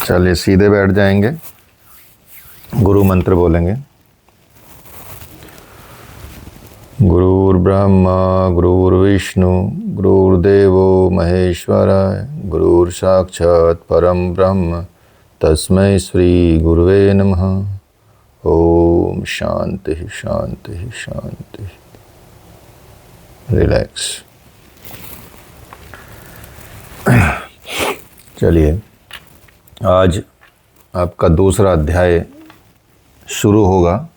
चलिए सीधे बैठ जाएंगे, गुरु मंत्र बोलेंगे। गुरुर्ब्रह्मा गुरुर्विष्णु गुरुर्देवो महेश्वराय गुरुर्साक्षात् परम ब्रह्म तस्मै श्री गुरुवे नमः। ओम शांति शांति शांति। रिलैक्स। चलिए आज आपका दूसरा अध्याय शुरू होगा।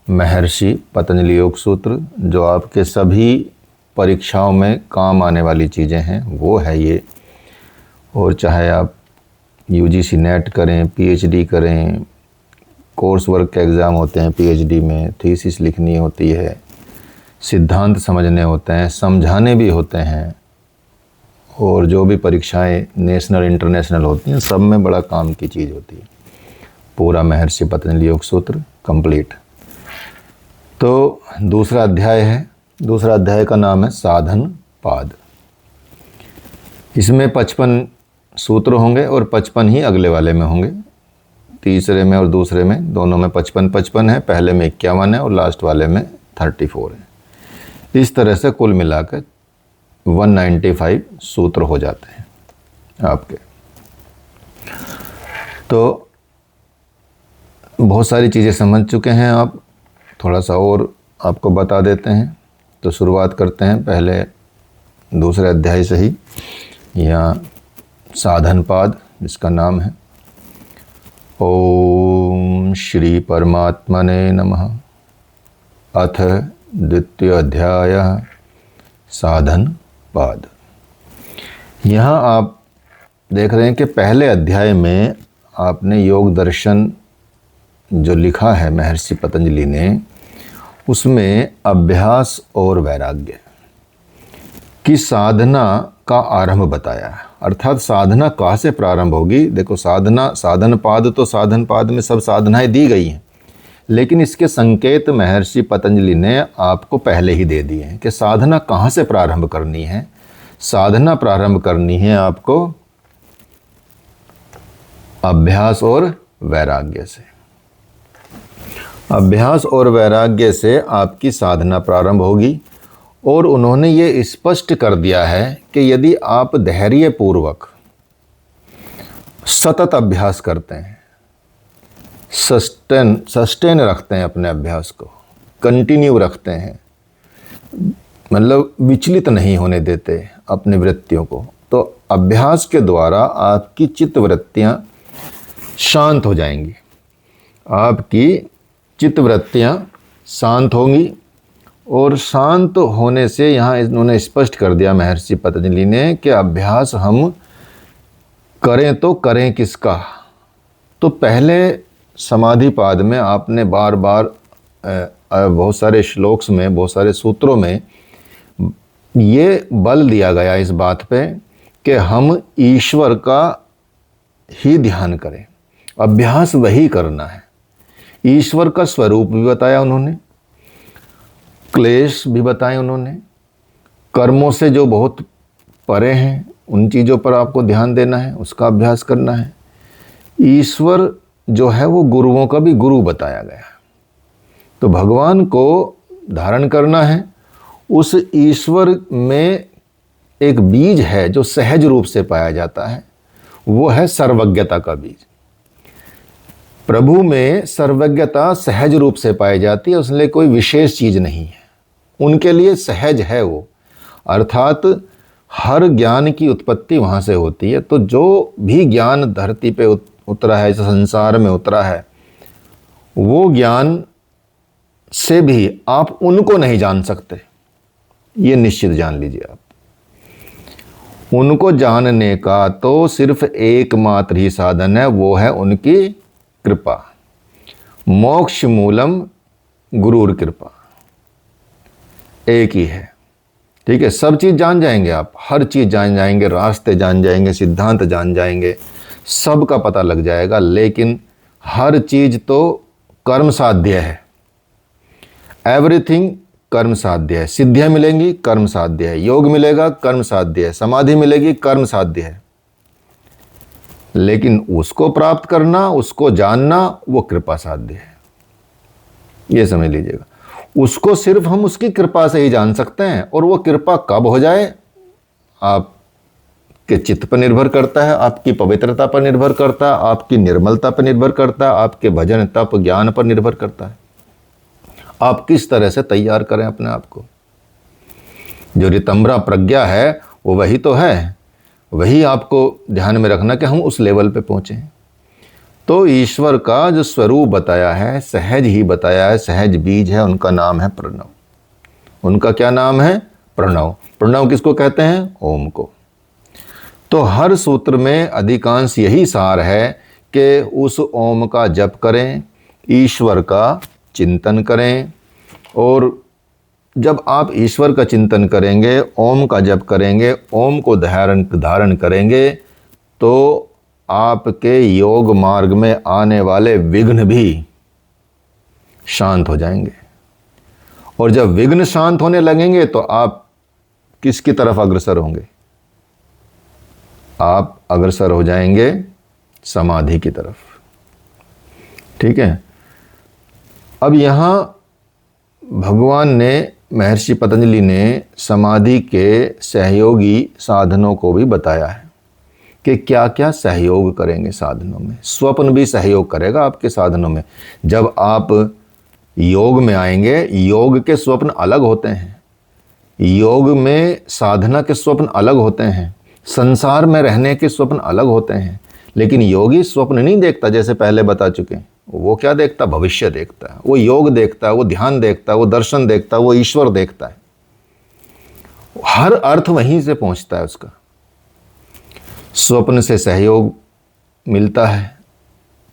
महर्षि पतंजलि योग सूत्र, जो आपके सभी परीक्षाओं में काम आने वाली चीज़ें हैं वो है ये। और चाहे आप यूजीसी नेट करें, पीएचडी करें, कोर्स वर्क के एग्ज़ाम होते हैं पीएचडी में, थीसिस लिखनी होती है, सिद्धांत समझने होते हैं, समझाने भी होते हैं, और जो भी परीक्षाएं नेशनल इंटरनेशनल होती हैं सब में बड़ा काम की चीज़ होती है। पूरा महर्षि पतंजलि योग सूत्र कंप्लीट। तो दूसरा अध्याय है। दूसरा अध्याय का नाम है साधन पाद। इसमें 55 सूत्र होंगे और 55 ही अगले वाले में होंगे। तीसरे में और दूसरे में दोनों में 55 है, पहले में 51 है और लास्ट वाले में 34 है। इस तरह से कुल मिलाकर 195 सूत्र हो जाते हैं आपके। तो बहुत सारी चीज़ें समझ चुके हैं आप, थोड़ा सा और आपको बता देते हैं। तो शुरुआत करते हैं पहले दूसरे अध्याय से ही। यहाँ साधन पाद जिसका नाम है ओम श्री परमात्मने नमः। अथ द्वितीय अध्याय साधन पाद। यहाँ आप देख रहे हैं कि पहले अध्याय में आपने योग दर्शन जो लिखा है महर्षि पतंजलि ने, उसमें अभ्यास और वैराग्य की साधना का आरंभ बताया है। अर्थात साधना कहाँ से प्रारंभ होगी। देखो साधन पाद, तो साधन पाद में सब साधनाएं दी गई हैं, लेकिन इसके संकेत महर्षि पतंजलि ने आपको पहले ही दे दिए हैं कि साधना कहाँ से प्रारंभ करनी है। साधना प्रारंभ करनी है आपको अभ्यास और वैराग्य से। अभ्यास और वैराग्य से आपकी साधना प्रारंभ होगी। और उन्होंने ये स्पष्ट कर दिया है कि यदि आप धैर्यपूर्वक सतत अभ्यास करते हैं, सस्टेन रखते हैं अपने अभ्यास को, कंटिन्यू रखते हैं, मतलब विचलित नहीं होने देते अपनी वृत्तियों को, तो अभ्यास के द्वारा आपकी चित्त वृत्तियाँ शांत हो जाएंगी। आपकी चित्त वृत्तियाँ शांत होंगी। और शांत होने से यहाँ इन्होंने स्पष्ट कर दिया महर्षि पतंजलि ने कि अभ्यास हम करें तो करें किसका। तो पहले समाधि पाद में आपने बार बार बहुत सारे श्लोक्स में, बहुत सारे सूत्रों में ये बल दिया गया इस बात पे कि हम ईश्वर का ही ध्यान करें, अभ्यास वही करना है। ईश्वर का स्वरूप भी बताया उन्होंने, क्लेश भी बताए उन्होंने, कर्मों से जो बहुत परे हैं उन चीज़ों पर आपको ध्यान देना है, उसका अभ्यास करना है। ईश्वर जो है वो गुरुओं का भी गुरु बताया गया है। तो भगवान को धारण करना है। उस ईश्वर में एक बीज है जो सहज रूप से पाया जाता है, वो है सर्वज्ञता का बीज। प्रभु में सर्वज्ञता सहज रूप से पाई जाती है, उसके लिए कोई विशेष चीज़ नहीं है, उनके लिए सहज है वो। अर्थात हर ज्ञान की उत्पत्ति वहाँ से होती है। तो जो भी ज्ञान धरती पे उतरा है, संसार में उतरा है, वो ज्ञान से भी आप उनको नहीं जान सकते, ये निश्चित जान लीजिए आप। उनको जानने का तो सिर्फ एकमात्र ही साधन है, वो है उनकी कृपा। मोक्ष मूलम गुरुर कृपा, एक ही है। ठीक है, सब चीज़ जान जाएंगे आप, हर चीज़ जान जाएंगे, रास्ते जान जाएंगे, सिद्धांत जान जाएंगे, सब का पता लग जाएगा, लेकिन हर चीज़ तो कर्म साध्य है। एवरीथिंग कर्म साध्य है। सिद्धियाँ मिलेंगी कर्म साध्य है, योग मिलेगा कर्म साध्य है, समाधि मिलेगी कर्म साध्य है। लेकिन उसको प्राप्त करना, उसको जानना, वो कृपा साध्य है। ये समझ लीजिएगा, उसको सिर्फ हम उसकी कृपा से ही जान सकते हैं। और वो कृपा कब हो जाए, आपके चित्त पर निर्भर करता है, आपकी पवित्रता पर निर्भर करता है, आपकी निर्मलता पर निर्भर करता है, आपके भजन तप ज्ञान पर निर्भर करता है। आप किस तरह से तैयार करें अपने आप को। जो रितंबरा प्रज्ञा है वो वही तो है, वही आपको ध्यान में रखना कि हम उस लेवल पे पहुंचे। तो ईश्वर का जो स्वरूप बताया है, सहज ही बताया है, सहज बीज है, उनका नाम है प्रणव। उनका क्या नाम है? प्रणव। प्रणव किसको कहते हैं? ओम को। तो हर सूत्र में अधिकांश यही सार है कि उस ओम का जप करें, ईश्वर का चिंतन करें। और जब आप ईश्वर का चिंतन करेंगे, ओम का जप करेंगे, ओम को धारण करेंगे, तो आपके योग मार्ग में आने वाले विघ्न भी शांत हो जाएंगे। और जब विघ्न शांत होने लगेंगे तो आप किसकी तरफ अग्रसर होंगे? आप अग्रसर हो जाएंगे समाधि की तरफ। ठीक है। अब यहां भगवान ने, महर्षि पतंजलि ने समाधि के सहयोगी साधनों को भी बताया है कि क्या क्या सहयोग करेंगे साधनों में। स्वप्न भी सहयोग करेगा आपके साधनों में। जब आप योग में आएंगे, योग के स्वप्न अलग होते हैं, योग में साधना के स्वप्न अलग होते हैं, संसार में रहने के स्वप्न अलग होते हैं। लेकिन योगी स्वप्न नहीं देखता, जैसे पहले बता चुके हैं। वो क्या देखता? भविष्य देखता है, वो योग देखता है, वो ध्यान देखता है, वो दर्शन देखता है, वो ईश्वर देखता है। हर अर्थ वहीं से पहुंचता है उसका। स्वप्न से सहयोग मिलता है।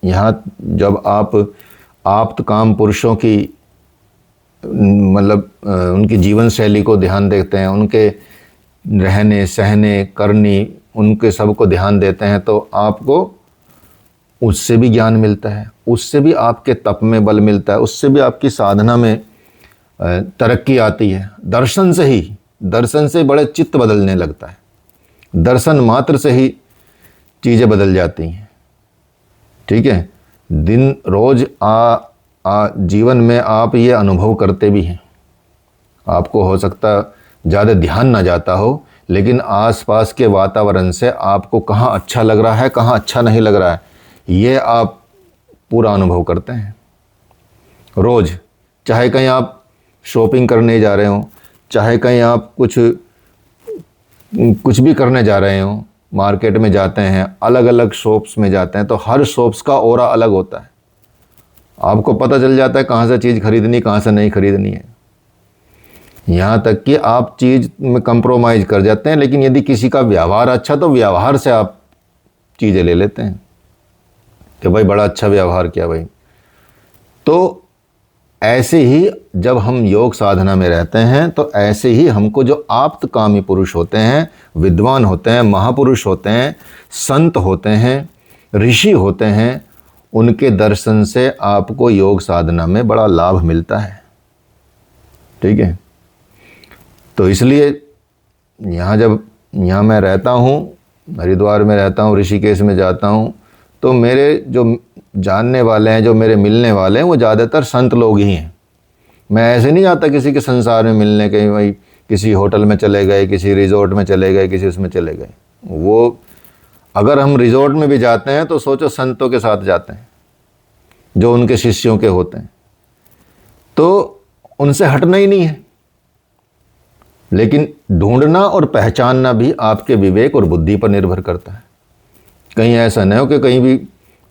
यहाँ जब आप आप्त काम पुरुषों की मतलब उनकी जीवन शैली को ध्यान देखते हैं, उनके रहने सहने करनी, उनके सबको ध्यान देते हैं, तो आपको उससे भी ज्ञान मिलता है, उससे भी आपके तप में बल मिलता है, उससे भी आपकी साधना में तरक्की आती है। दर्शन से बड़े चित्त बदलने लगता है। दर्शन मात्र से ही चीज़ें बदल जाती हैं। ठीक है। दिन रोज जीवन में आप ये अनुभव करते भी हैं। आपको हो सकता ज़्यादा ध्यान ना जाता हो, लेकिन आसपास के वातावरण से आपको कहाँ अच्छा लग रहा है, कहाँ अच्छा नहीं लग रहा है, ये आप पूरा अनुभव करते हैं रोज़। चाहे कहीं आप शॉपिंग करने जा रहे हो, चाहे कहीं आप कुछ भी करने जा रहे हो, मार्केट में जाते हैं, अलग अलग शॉप्स में जाते हैं, तो हर शॉप्स का ऑरा अलग होता है। आपको पता चल जाता है कहाँ से चीज़ खरीदनी, कहाँ से नहीं खरीदनी है। यहाँ तक कि आप चीज़ में कंप्रोमाइज़ कर जाते हैं, लेकिन यदि किसी का व्यवहार अच्छा, तो व्यवहार से आप चीज़ें ले लेते हैं कि भाई बड़ा अच्छा व्यवहार किया भाई। तो ऐसे ही जब हम योग साधना में रहते हैं, तो ऐसे ही हमको जो आप्त कामी पुरुष होते हैं, विद्वान होते हैं, महापुरुष होते हैं, संत होते हैं, ऋषि होते हैं, उनके दर्शन से आपको योग साधना में बड़ा लाभ मिलता है। ठीक है। तो इसलिए यहाँ मैं रहता हूँ, हरिद्वार में रहता हूँ, ऋषिकेश में जाता हूँ, तो मेरे जो जानने वाले हैं, जो मेरे मिलने वाले हैं, वो ज़्यादातर संत लोग ही हैं। मैं ऐसे नहीं जाता किसी के संसार में मिलने, कहीं भाई किसी होटल में चले गए, किसी रिजॉर्ट में चले गए, किसी उसमें चले गए। वो अगर हम रिजॉर्ट में भी जाते हैं तो सोचो संतों के साथ जाते हैं, जो उनके शिष्यों के होते हैं, तो उनसे हटना ही नहीं है। लेकिन ढूंढना और पहचानना भी आपके विवेक और बुद्धि पर निर्भर करता है। कहीं ऐसा नहीं हो कि कहीं भी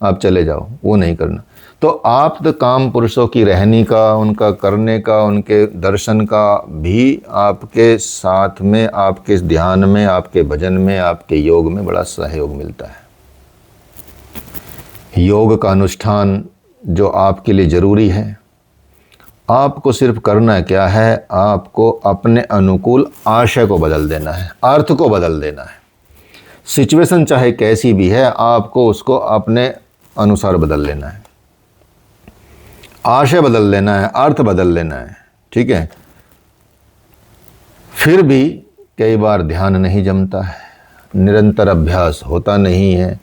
आप चले जाओ, वो नहीं करना। तो आप तो काम पुरुषों की रहनी का, उनका करने का, उनके दर्शन का भी आपके साथ में, आपके ध्यान में, आपके भजन में, आपके योग में बड़ा सहयोग मिलता है। योग का अनुष्ठान जो आपके लिए ज़रूरी है, आपको सिर्फ करना क्या है, आपको अपने अनुकूल आशय को बदल देना है, अर्थ को बदल देना है। सिचुएशन चाहे कैसी भी है, आपको उसको अपने अनुसार बदल लेना है, आशय बदल लेना है, अर्थ बदल लेना है। ठीक है। फिर भी कई बार ध्यान नहीं जमता है, निरंतर अभ्यास होता नहीं है,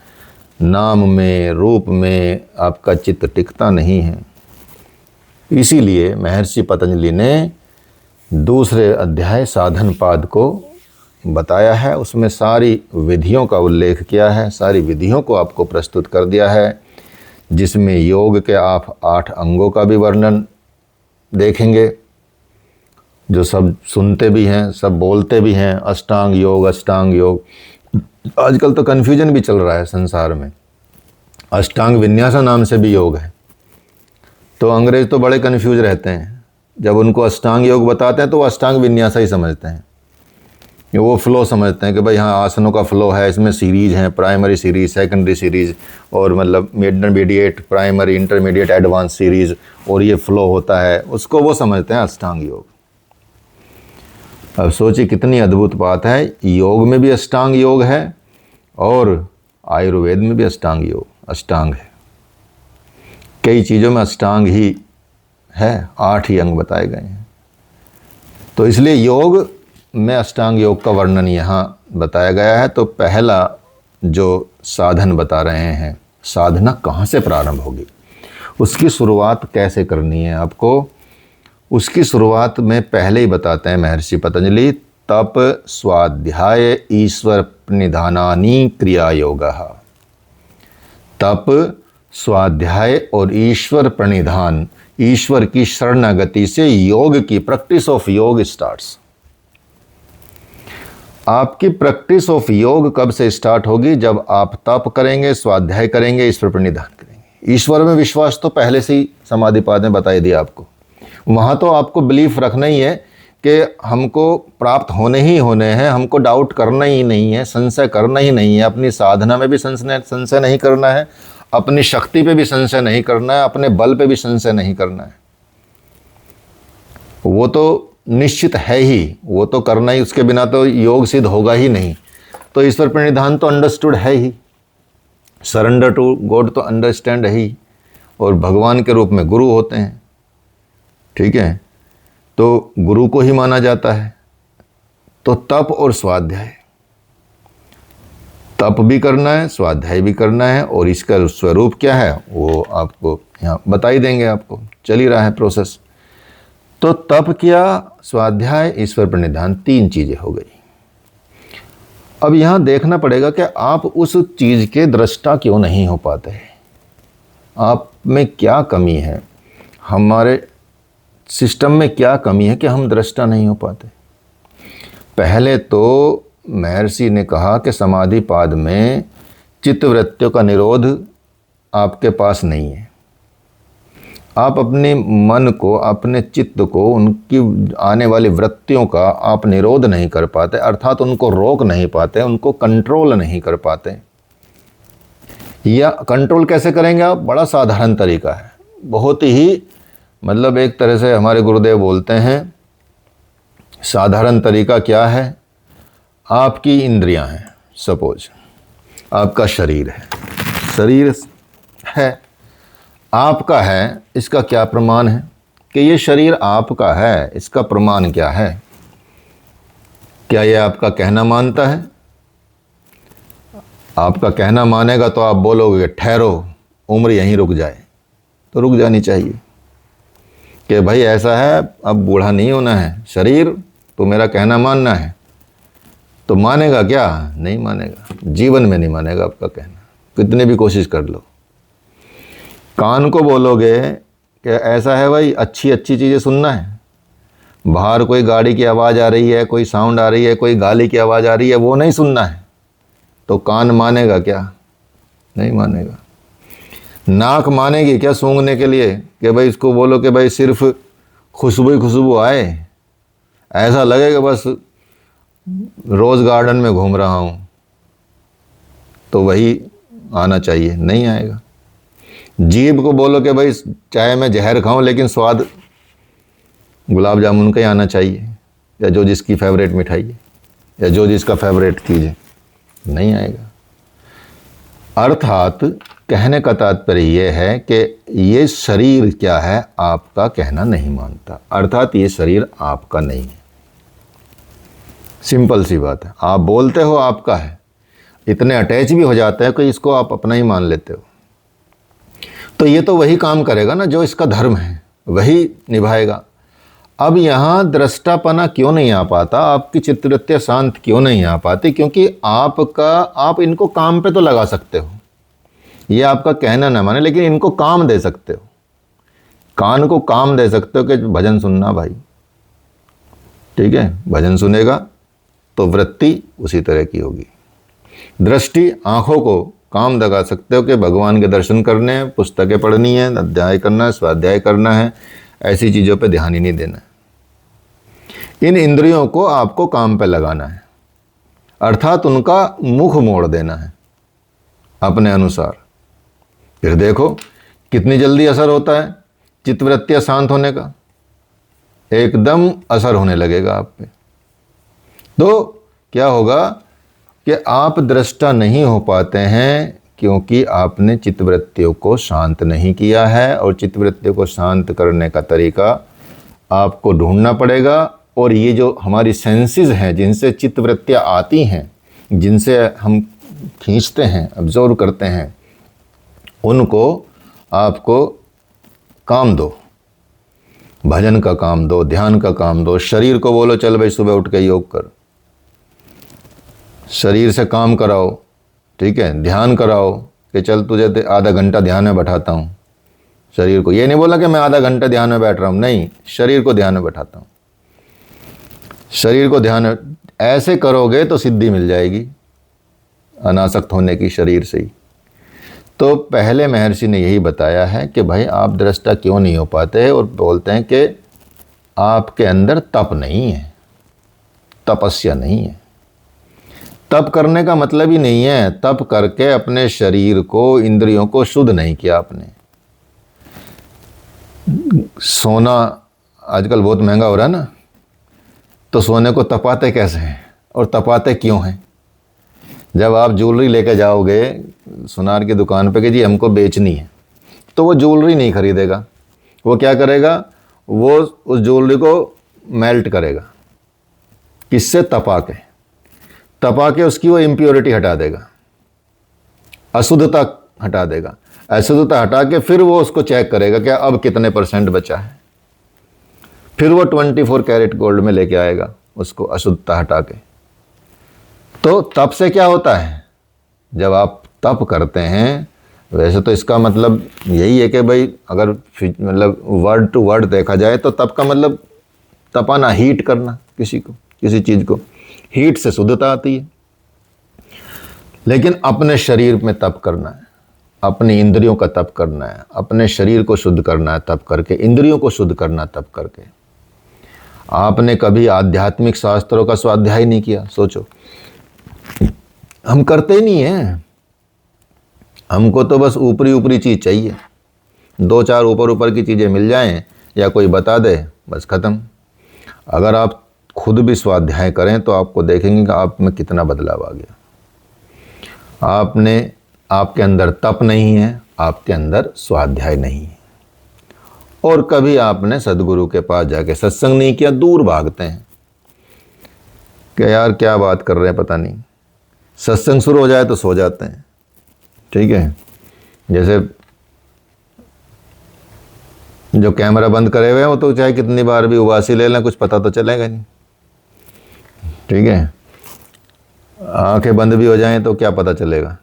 नाम में, रूप में आपका चित्त टिकता नहीं है। इसीलिए महर्षि पतंजलि ने दूसरे अध्याय साधन पाद को बताया है, उसमें सारी विधियों का उल्लेख किया है, सारी विधियों को आपको प्रस्तुत कर दिया है, जिसमें योग के आप 8 अंगों का भी वर्णन देखेंगे, जो सब सुनते भी हैं, सब बोलते भी हैं। अष्टांग योग, अष्टांग योग। आजकल तो कन्फ्यूजन भी चल रहा है संसार में, अष्टांग विन्यासा नाम से भी योग है। तो अंग्रेज तो बड़े कन्फ्यूज रहते हैं, जब उनको अष्टांग योग बताते हैं तो वो अष्टांग विन्यासा ही समझते हैं, वो फ्लो समझते हैं कि भाई हाँ आसनों का फ्लो है, इसमें सीरीज हैं, प्राइमरी सीरीज, सेकेंडरी सीरीज, और मतलब intermediate, primary, intermediate, advance series, और ये फ्लो होता है, उसको वो समझते हैं अष्टांग योग। अब सोचिए कितनी अद्भुत बात है, योग में भी अष्टांग योग है और आयुर्वेद में भी अष्टांग योग, अष्टांग है। कई चीज़ों में अष्टांग ही है, 8 ही अंग बताए गए हैं। तो इसलिए योग में अष्टांग योग का वर्णन यहाँ बताया गया है। तो पहला जो साधन बता रहे हैं, साधना कहाँ से प्रारंभ होगी, उसकी शुरुआत कैसे करनी है आपको, उसकी शुरुआत में पहले ही बताते हैं महर्षि पतंजलि। तप, स्वाध्याय, ईश्वर प्रणिधानानि क्रिया योगः। तप, स्वाध्याय और ईश्वर प्रणिधान, ईश्वर की शरणागति से योग की प्रैक्टिस ऑफ योग स्टार्ट्स। आपकी प्रैक्टिस ऑफ योग कब से स्टार्ट होगी? जब आप तप करेंगे, स्वाध्याय करेंगे, ईश्वर प्रणिधान करेंगे। ईश्वर में विश्वास तो पहले से ही समाधिपाद में बताई दिया आपको। वहाँ तो आपको बिलीफ रखना ही है कि हमको प्राप्त होने ही होने हैं, हमको डाउट करना ही नहीं है, संशय करना ही नहीं है। अपनी साधना में भी संशय नहीं करना है, अपनी शक्ति पे भी संशय नहीं करना है, अपने बल पे भी संशय नहीं करना है। वो तो निश्चित है ही, वो तो करना ही, उसके बिना तो योग सिद्ध होगा ही नहीं। तो ईश्वर प्रणिधान तो अंडरस्टूड है ही, सरेंडर टू गॉड तो अंडरस्टैंड है ही, और भगवान के रूप में गुरु होते हैं, ठीक है, तो गुरु को ही माना जाता है। तो तप और स्वाध्याय, तप भी करना है, स्वाध्याय भी करना है, और इसका स्वरूप क्या है वो आपको यहाँ बता ही देंगे, आपको चल ही रहा है प्रोसेस। तो तप किया, स्वाध्याय, ईश्वर प्रणिधान, 3 चीजें हो गई। अब यहाँ देखना पड़ेगा कि आप उस चीज के दृष्टा क्यों नहीं हो पाते, आप में क्या कमी है, हमारे सिस्टम में क्या कमी है कि हम दृष्टा नहीं हो पाते। पहले तो महर्षि ने कहा कि समाधि पाद में चित्तवृत्तियों का निरोध आपके पास नहीं है। आप अपने मन को, अपने चित्त को, उनकी आने वाली वृत्तियों का आप निरोध नहीं कर पाते, अर्थात उनको रोक नहीं पाते, उनको कंट्रोल नहीं कर पाते। या कंट्रोल कैसे करेंगे आप? बड़ा साधारण तरीका है, बहुत ही मतलब एक तरह से हमारे गुरुदेव बोलते हैं, साधारण तरीका क्या है? आपकी इंद्रियां हैं, सपोज आपका शरीर है, शरीर है, आपका है, इसका क्या प्रमाण है कि ये शरीर आपका है? इसका प्रमाण क्या है? क्या ये आपका कहना मानता है? आपका कहना मानेगा तो आप बोलोगे ठहरो, उम्र यहीं रुक जाए, तो रुक जानी चाहिए कि भाई ऐसा है, अब बूढ़ा नहीं होना है, शरीर तो मेरा कहना मानना है। तो मानेगा क्या? नहीं मानेगा, जीवन में नहीं मानेगा आपका कहना, कितने भी कोशिश कर लो। कान को बोलोगे कि ऐसा है भाई, अच्छी अच्छी चीज़ें सुनना है, बाहर कोई गाड़ी की आवाज़ आ रही है, कोई साउंड आ रही है, कोई गाली की आवाज़ आ रही है, वो नहीं सुनना है, तो कान मानेगा क्या? नहीं मानेगा। नाक मानेगी क्या सूंघने के लिए कि भाई इसको बोलो कि भाई सिर्फ खुशबू ही खुशबू आए, ऐसा लगेगा बस रोज़ गार्डन में घूम रहा हूँ, तो वही आना चाहिए? नहीं आएगा। जीभ को बोलो कि भाई चाहे मैं जहर खाऊं लेकिन स्वाद गुलाब जामुन का ही आना चाहिए, या जो जिसकी फेवरेट मिठाई है, या जो जिसका फेवरेट चीज़ है, नहीं आएगा। अर्थात कहने का तात्पर्य यह है कि ये शरीर क्या है, आपका कहना नहीं मानता, अर्थात ये शरीर आपका नहीं है। सिंपल सी बात है, आप बोलते हो आपका है, इतने अटैच भी हो जाते हैं कि इसको आप अपना ही मान लेते हो। तो ये तो वही काम करेगा ना जो इसका धर्म है, वही निभाएगा। अब यहाँ दृष्टापना क्यों नहीं आ पाता, आपकी चित्तवृत्तियाँ शांत क्यों नहीं आ पाती? क्योंकि आप इनको काम पे तो लगा सकते हो, ये आपका कहना ना माने, लेकिन इनको काम दे सकते हो, कान को काम दे सकते हो कि भजन सुनना भाई, ठीक है, भजन सुनेगा तो वृत्ति उसी तरह की होगी। दृष्टि, आंखों को काम लगा सकते हो कि भगवान के दर्शन करने हैं, पुस्तकें पढ़नी है, अध्याय करना है, स्वाध्याय करना है, ऐसी चीज़ों पे ध्यान ही नहीं देना है। इन इंद्रियों को आपको काम पे लगाना है, अर्थात उनका मुख मोड़ देना है अपने अनुसार। फिर देखो कितनी जल्दी असर होता है चित्तवृत्तियाँ शांत होने का, एकदम असर होने लगेगा आप पे। तो क्या होगा कि आप दृष्टा नहीं हो पाते हैं क्योंकि आपने चित्तवृत्तियों को शांत नहीं किया है, और चित्तवृत्तियों को शांत करने का तरीका आपको ढूंढना पड़ेगा। और ये जो हमारी सेंसेस हैं जिनसे चित्तवृत्तियाँ आती हैं, जिनसे हम खींचते हैं, ऑब्जर्व करते हैं, उनको आपको काम दो, भजन का काम दो, ध्यान का काम दो। शरीर को बोलो चल भाई सुबह उठ के योग कर, शरीर से काम कराओ, ठीक है, ध्यान कराओ कि चल तुझे आधा घंटा ध्यान में बैठाता हूँ। शरीर को, ये नहीं बोला कि मैं आधा घंटा ध्यान में बैठ रहा हूँ, नहीं, शरीर को ध्यान में बैठाता हूँ। शरीर को ध्यान ऐसे करोगे तो सिद्धि मिल जाएगी अनासक्त होने की, शरीर से ही। तो पहले महर्षि ने यही बताया है कि भाई आप दृष्टा क्यों नहीं हो पाते, और बोलते हैं कि आपके अंदर तप नहीं है, तपस्या नहीं है। तप करने का मतलब ही नहीं है तप करके अपने शरीर को, इंद्रियों को शुद्ध नहीं किया आपने। सोना आजकल बहुत महंगा हो रहा है ना, तो सोने को तपाते कैसे हैं और तपाते क्यों हैं? जब आप ज्वेलरी लेके जाओगे सुनार की दुकान पे कि जी हमको बेचनी है, तो वो ज्वेलरी नहीं खरीदेगा, वो क्या करेगा, वो उस ज्वेलरी को मेल्ट करेगा, किससे? तपा के उसकी वो इम्प्योरिटी हटा देगा, अशुद्धता हटा देगा। अशुद्धता हटा के फिर वो उसको चेक करेगा कि अब कितने % बचा है, फिर वो 24 कैरेट गोल्ड में लेके आएगा उसको अशुद्धता हटा के। तो तप से क्या होता है, जब आप तप करते हैं, वैसे तो इसका मतलब यही है कि भाई अगर मतलब वर्ड टू वर्ड देखा जाए तो तप का मतलब तपाना, हीट करना, किसी चीज़ को हीट से शुद्धता आती है। लेकिन अपने शरीर में तप करना है, अपनी इंद्रियों का तप करना है, अपने शरीर को शुद्ध करना है तप करके, इंद्रियों को शुद्ध करना तप करके। आपने कभी आध्यात्मिक शास्त्रों का स्वाध्याय नहीं किया, सोचो, हम करते ही नहीं हैं। हमको तो बस ऊपरी चीज़ चाहिए, 2-4 ऊपर की चीज़ें मिल जाएं या कोई बता दे, बस ख़त्म। अगर आप खुद भी स्वाध्याय करें तो आपको देखेंगे कि आप में कितना बदलाव आ गया। आपके अंदर तप नहीं है, आपके अंदर स्वाध्याय नहीं है। और कभी आपने सदगुरु के पास जाके सत्संग नहीं किया, दूर भागते हैं कि यार क्या बात कर रहे हैं पता नहीं। सत्संग शुरू हो जाए तो सो जाते हैं, ठीक है। जैसे जो कैमरा बंद करे हुए हैं वो तो चाहे कितनी बार भी उबासी ले लें, कुछ पता तो चलेगा नहीं, ठीक है। आंखें बंद भी हो जाएं तो क्या पता चलेगा,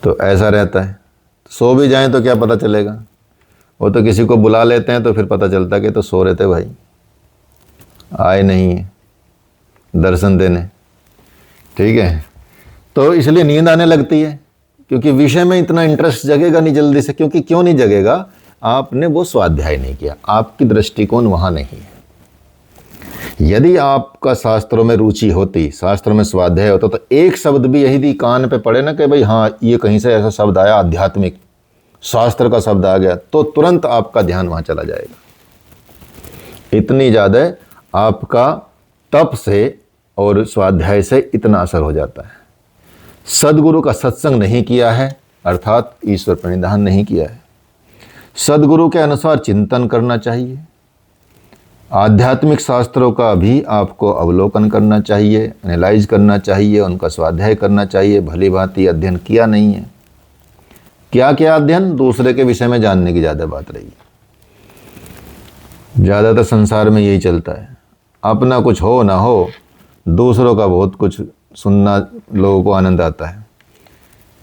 तो ऐसा रहता है। सो भी जाएं तो क्या पता चलेगा, वो तो किसी को बुला लेते हैं तो फिर पता चलता कि तो सो रहे थे भाई, आए नहीं है दर्शन देने, ठीक है। तो इसलिए नींद आने लगती है, क्योंकि विषय में इतना इंटरेस्ट जगेगा नहीं जल्दी से। क्योंकि क्यों नहीं जगेगा, आपने वो स्वाध्याय नहीं किया, आपकी दृष्टिकोण वहाँ नहीं है। यदि आपका शास्त्रों में रुचि होती, शास्त्रों में स्वाध्याय होता, तो एक शब्द भी यही कान पे पड़े ना कि भाई हाँ ये कहीं से ऐसा शब्द आया, आध्यात्मिक शास्त्र का शब्द आ गया, तो तुरंत आपका ध्यान वहाँ चला जाएगा। इतनी ज़्यादा आपका तप से और स्वाध्याय से इतना असर हो जाता है। सदगुरु का सत्संग नहीं किया है, अर्थात ईश्वर प्रणिधान नहीं किया है। सदगुरु के अनुसार चिंतन करना चाहिए, आध्यात्मिक शास्त्रों का भी आपको अवलोकन करना चाहिए, एनालाइज करना चाहिए, उनका स्वाध्याय करना चाहिए। भली भांति अध्ययन किया नहीं है। क्या क्या अध्ययन? दूसरे के विषय में जानने की ज़्यादा बात रही। ज़्यादातर संसार में यही चलता है, अपना कुछ हो ना हो, दूसरों का बहुत कुछ सुनना लोगों को आनंद आता है।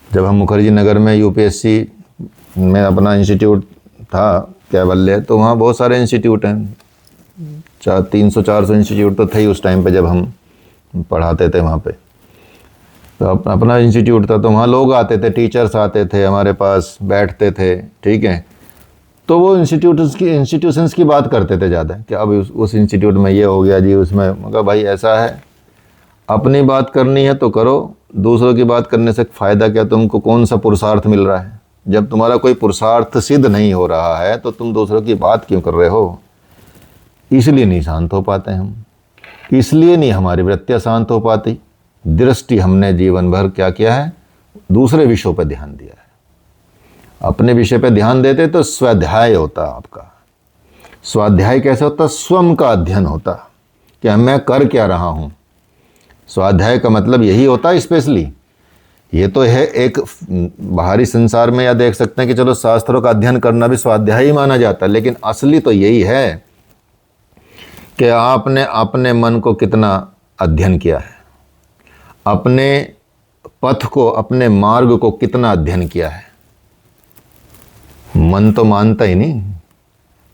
जब हम मुखर्जी नगर में यूपीएससी में अपना इंस्टीट्यूट था कैवल्य, तो वहाँ बहुत सारे इंस्टीट्यूट हैं, 300-400 इंस्टीट्यूट तो थे ही उस टाइम पे जब हम पढ़ाते थे वहाँ पे। तो अपना इंस्टीट्यूट था, तो वहाँ लोग आते थे, टीचर्स आते थे हमारे पास, बैठते थे, ठीक है। तो वो इंस्टीट्यूशंस की बात करते थे ज़्यादा, कि अब उस इंस्टीट्यूट में ये हो गया जी, उसमें। मगर भाई ऐसा है, अपनी बात करनी है तो करो, दूसरों की बात करने से फ़ायदा क्या? तुमको कौन सा पुरुषार्थ मिल रहा है? जब तुम्हारा कोई पुरुषार्थ सिद्ध नहीं हो रहा है तो तुम दूसरों की बात क्यों कर रहे हो? इसलिए नहीं शांत हो पाते हम, इसलिए नहीं हमारी वृत्तियाँ शांत हो पाती। दृष्टि हमने जीवन भर क्या किया है? दूसरे विषयों पर ध्यान दिया है। अपने विषय पर ध्यान देते तो स्वाध्याय होता आपका। स्वाध्याय कैसे होता? स्वयं का अध्ययन होता, कि मैं कर क्या रहा हूँ। स्वाध्याय का मतलब यही होता है। स्पेशली ये तो है एक बाहरी संसार में, या देख सकते हैं कि चलो शास्त्रों का अध्ययन करना भी स्वाध्याय ही माना जाता है, लेकिन असली तो यही है कि आपने अपने मन को कितना अध्ययन किया है, अपने पथ को, अपने मार्ग को कितना अध्ययन किया है। मन तो मानता ही नहीं,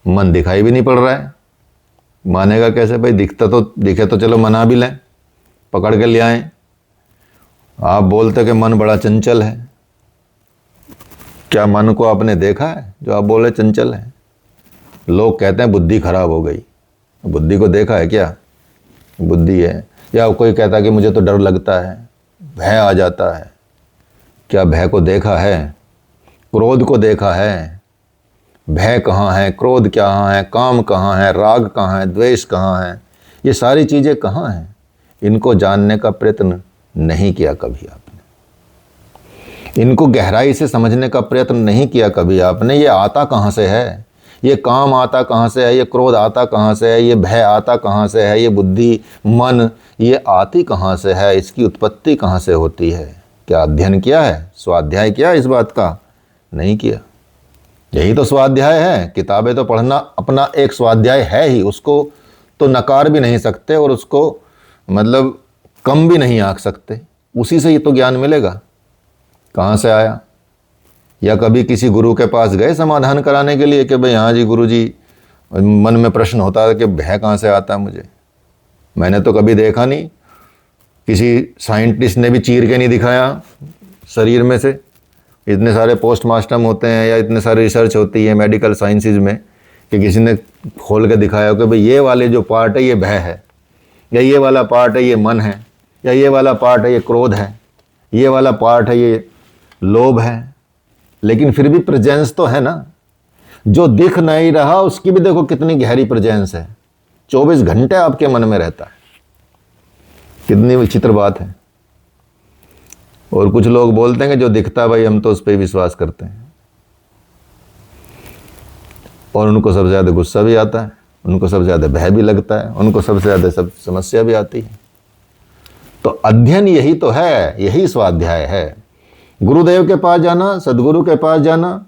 मन दिखाई भी नहीं पड़ रहा है, मानेगा कैसे भाई? दिखे तो चलो मना भी लें, पकड़ के ले आएं। आप बोलते कि मन बड़ा चंचल है, क्या मन को आपने देखा है जो आप बोले चंचल है? लोग कहते हैं बुद्धि खराब हो गई, बुद्धि को देखा है क्या? बुद्धि है। या कोई कहता है कि मुझे तो डर लगता है, भय आ जाता है, क्या भय को देखा है? क्रोध को देखा है? भय कहाँ है? क्रोध कहाँ है? काम कहाँ है? राग कहाँ है? द्वेष कहाँ है? ये सारी चीज़ें कहाँ हैं? इनको जानने का प्रयत्न नहीं किया कभी आपने, इनको गहराई से समझने का प्रयत्न नहीं किया कभी आपने। ये आता कहाँ से है? ये काम आता कहाँ से है? ये क्रोध आता कहाँ से है? ये भय आता कहाँ से है? ये बुद्धि, मन, ये आती कहाँ से है? इसकी उत्पत्ति कहाँ से होती है? क्या अध्ययन किया है? स्वाध्याय किया इस बात का? नहीं किया। यही तो स्वाध्याय है। किताबें तो पढ़ना अपना एक स्वाध्याय है ही, उसको तो नकार भी नहीं सकते और उसको मतलब कम भी नहीं आंक सकते। उसी से ही तो ज्ञान मिलेगा। कहाँ से आया? या कभी किसी गुरु के पास गए समाधान कराने के लिए कि भाई हाँ जी गुरु जी, मन में प्रश्न होता है कि भय कहाँ से आता है मुझे? मैंने तो कभी देखा नहीं, किसी साइंटिस्ट ने भी चीर के नहीं दिखाया शरीर में से। इतने सारे पोस्टमार्टम होते हैं या इतने सारी रिसर्च होती है मेडिकल साइंसेज में कि किसी ने खोल के दिखाया कि भाई ये वाले जो पार्ट है ये भय है, या ये वाला पार्ट है ये मन है, या ये वाला पार्ट है ये क्रोध है, ये वाला पार्ट है ये लोभ है। लेकिन फिर भी प्रेजेंस तो है ना। जो दिख नहीं रहा उसकी भी देखो कितनी गहरी प्रेजेंस है, 24 घंटे आपके मन में रहता है। कितनी विचित्र बात है। और कुछ लोग बोलते हैं कि जो दिखता है भाई हम तो उस पर विश्वास करते हैं, और उनको सबसे ज़्यादा गुस्सा भी आता है, उनको सबसे ज़्यादा भय भी लगता है, उनको सबसे ज़्यादा सब समस्या भी आती है। तो अध्ययन यही तो है, यही स्वाध्याय है। गुरुदेव के पास जाना, सदगुरु के पास जाना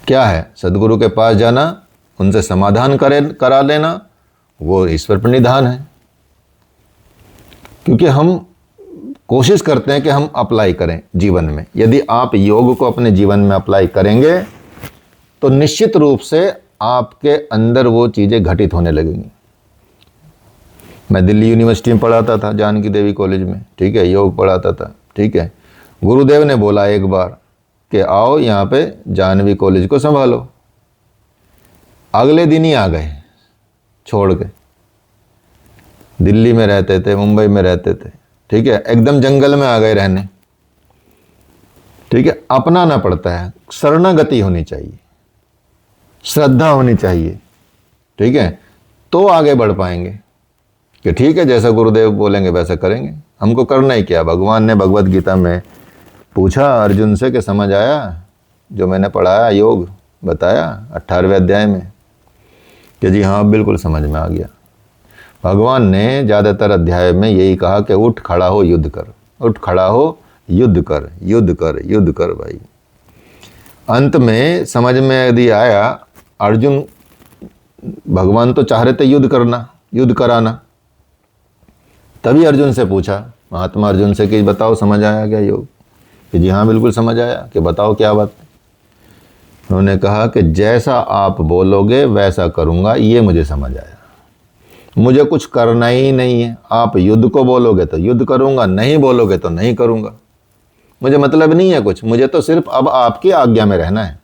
क्या है? सदगुरु के पास जाना, उनसे समाधान करा लेना, वो ईश्वर प्रणिधान है। क्योंकि हम कोशिश करते हैं कि हम अप्लाई करें जीवन में। यदि आप योग को अपने जीवन में अप्लाई करेंगे तो निश्चित रूप से आपके अंदर वो चीज़ें घटित होने लगेंगी। मैं दिल्ली यूनिवर्सिटी में पढ़ाता था, जानकी देवी कॉलेज में, ठीक है, योग पढ़ाता था, ठीक है। गुरुदेव ने बोला एक बार कि आओ यहाँ पे जानवी कॉलेज को संभालो। अगले दिन ही आ गए छोड़ के। दिल्ली में रहते थे, मुंबई में रहते थे, ठीक है, एकदम जंगल में आ गए रहने, ठीक है। अपनाना पड़ता है, शरणागति होनी चाहिए, श्रद्धा होनी चाहिए, ठीक है, तो आगे बढ़ पाएंगे कि ठीक है जैसा गुरुदेव बोलेंगे वैसा करेंगे। हमको करना ही क्या? भगवान ने भगवत गीता में पूछा अर्जुन से कि समझ आया जो मैंने पढ़ाया, योग बताया 18वें अध्याय में, कि जी हाँ बिल्कुल समझ में आ गया। भगवान ने ज़्यादातर अध्याय में यही कहा कि उठ खड़ा हो युद्ध कर, उठ खड़ा हो युद्ध कर, युद्ध कर, युद्ध कर भाई। अंत में समझ में यदि आया, अर्जुन, भगवान तो चाह रहे थे युद्ध करना, युद्ध कराना, तभी अर्जुन से पूछा, महात्मा अर्जुन से कि बताओ समझ आया क्या योग? कि जी हाँ बिल्कुल समझ आया। कि बताओ क्या बात? उन्होंने कहा कि जैसा आप बोलोगे वैसा करूँगा, ये मुझे समझ आया। मुझे कुछ करना ही नहीं है, आप युद्ध को बोलोगे तो युद्ध करूँगा, नहीं बोलोगे तो नहीं करूँगा, मुझे मतलब नहीं है कुछ, मुझे तो सिर्फ अब आपकी आज्ञा में रहना है।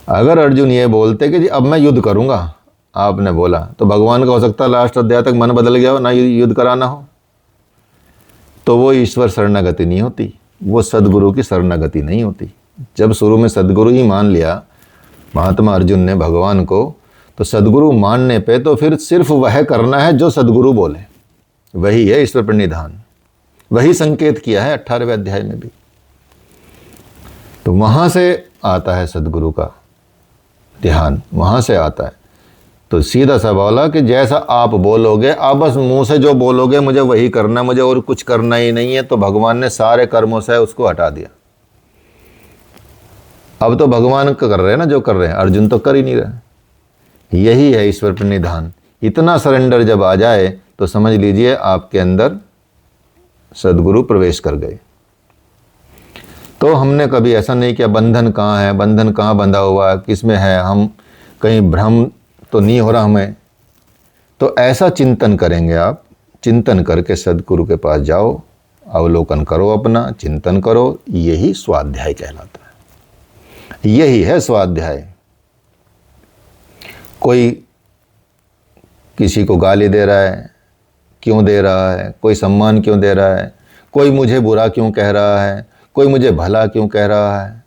अगर अर्जुन ये बोलते कि जी अब मैं युद्ध करूँगा, आपने बोला, तो भगवान का हो सकता है लास्ट अध्याय तक मन बदल गया हो, ना युद्ध कराना हो, तो वो ईश्वर शरणागति नहीं होती, वो सदगुरु की शरणागति नहीं होती। जब शुरू में सदगुरु ही मान लिया महात्मा अर्जुन ने भगवान को, तो सदगुरु मानने पे तो फिर सिर्फ वह करना है जो सदगुरु बोले, वही है ईश्वर प्रणिधान। वही संकेत किया है 18वें अध्याय में भी। तो वहाँ से आता है सदगुरु का ध्यान, वहाँ से आता है। तो सीधा सा बोला कि जैसा आप बोलोगे, आप बस मुंह से जो बोलोगे मुझे वही करना, मुझे और कुछ करना ही नहीं है। तो भगवान ने सारे कर्मों से उसको हटा दिया। अब तो भगवान का कर रहे हैं ना जो कर रहे हैं, अर्जुन तो कर ही नहीं रहे। यही है ईश्वर प्रणिधान। इतना सरेंडर जब आ जाए तो समझ लीजिए आपके अंदर सदगुरु प्रवेश कर गए। तो हमने कभी ऐसा नहीं किया बंधन कहाँ है, बंधन कहाँ बंधा हुआ है, किस में है, हम कहीं भ्रम तो नहीं हो रहा हमें। तो ऐसा चिंतन करेंगे आप, चिंतन करके सदगुरु के पास जाओ, अवलोकन करो, अपना चिंतन करो। यही स्वाध्याय कहलाता है, यही है स्वाध्याय। कोई किसी को गाली दे रहा है, क्यों दे रहा है, कोई सम्मान क्यों दे रहा है, कोई मुझे बुरा क्यों कह रहा है, कोई मुझे भला क्यों कह रहा है,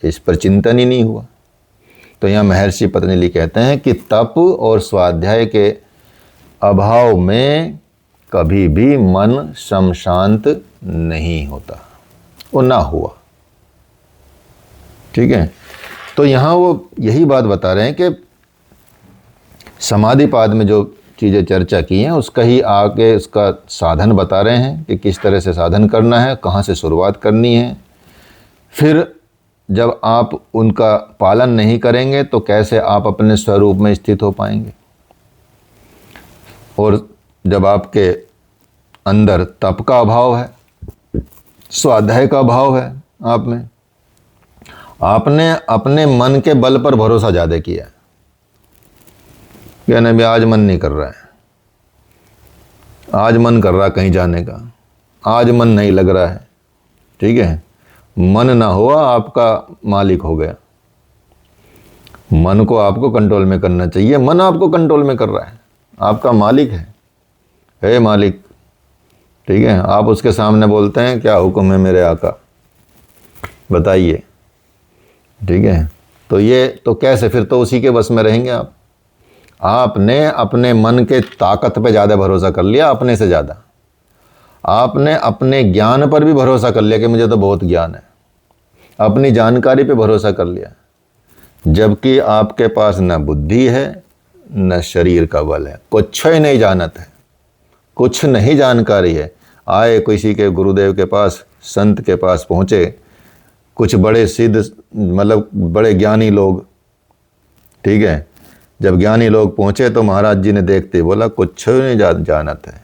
इस पर चिंतन ही नहीं हुआ। तो यहाँ महर्षि पतंजलि कहते हैं कि तप और स्वाध्याय के अभाव में कभी भी मन सम शांत नहीं होता, वो ना हुआ। ठीक है। तो यहाँ वो यही बात बता रहे हैं कि समाधि पाद में जो चीज़ें चर्चा की हैं उसका ही आगे उसका साधन बता रहे हैं कि किस तरह से साधन करना है, कहाँ से शुरुआत करनी है। फिर जब आप उनका पालन नहीं करेंगे तो कैसे आप अपने स्वरूप में स्थित हो पाएंगे। और जब आपके अंदर तप का अभाव है, स्वाध्याय का अभाव है आप में, आपने अपने मन के बल पर भरोसा ज़्यादा किया, कहना भी आज मन नहीं कर रहा है, आज मन कर रहा कहीं जाने का, आज मन नहीं लग रहा है। ठीक है, मन ना हुआ आपका मालिक हो गया। मन को आपको कंट्रोल में करना चाहिए, मन आपको कंट्रोल में कर रहा है, आपका मालिक है, हे मालिक। ठीक है, आप उसके सामने बोलते हैं क्या हुक्म है मेरे आका, बताइए। ठीक है, तो ये तो कैसे, फिर तो उसी के बस में रहेंगे आप। आपने अपने मन के ताकत पे ज़्यादा भरोसा कर लिया, अपने से ज़्यादा। आपने अपने ज्ञान पर भी भरोसा कर लिया कि मुझे तो बहुत ज्ञान है, अपनी जानकारी पे भरोसा कर लिया, जबकि आपके पास न बुद्धि है न शरीर का बल है, कुछ ही नहीं जानत है, कुछ नहीं जानकारी है। आए किसी के गुरुदेव के पास, संत के पास पहुँचे, कुछ बड़े सिद्ध मतलब बड़े ज्ञानी लोग। ठीक है, जब ज्ञानी लोग पहुँचे तो महाराज जी ने देखते बोला कुछ नहीं जानत है,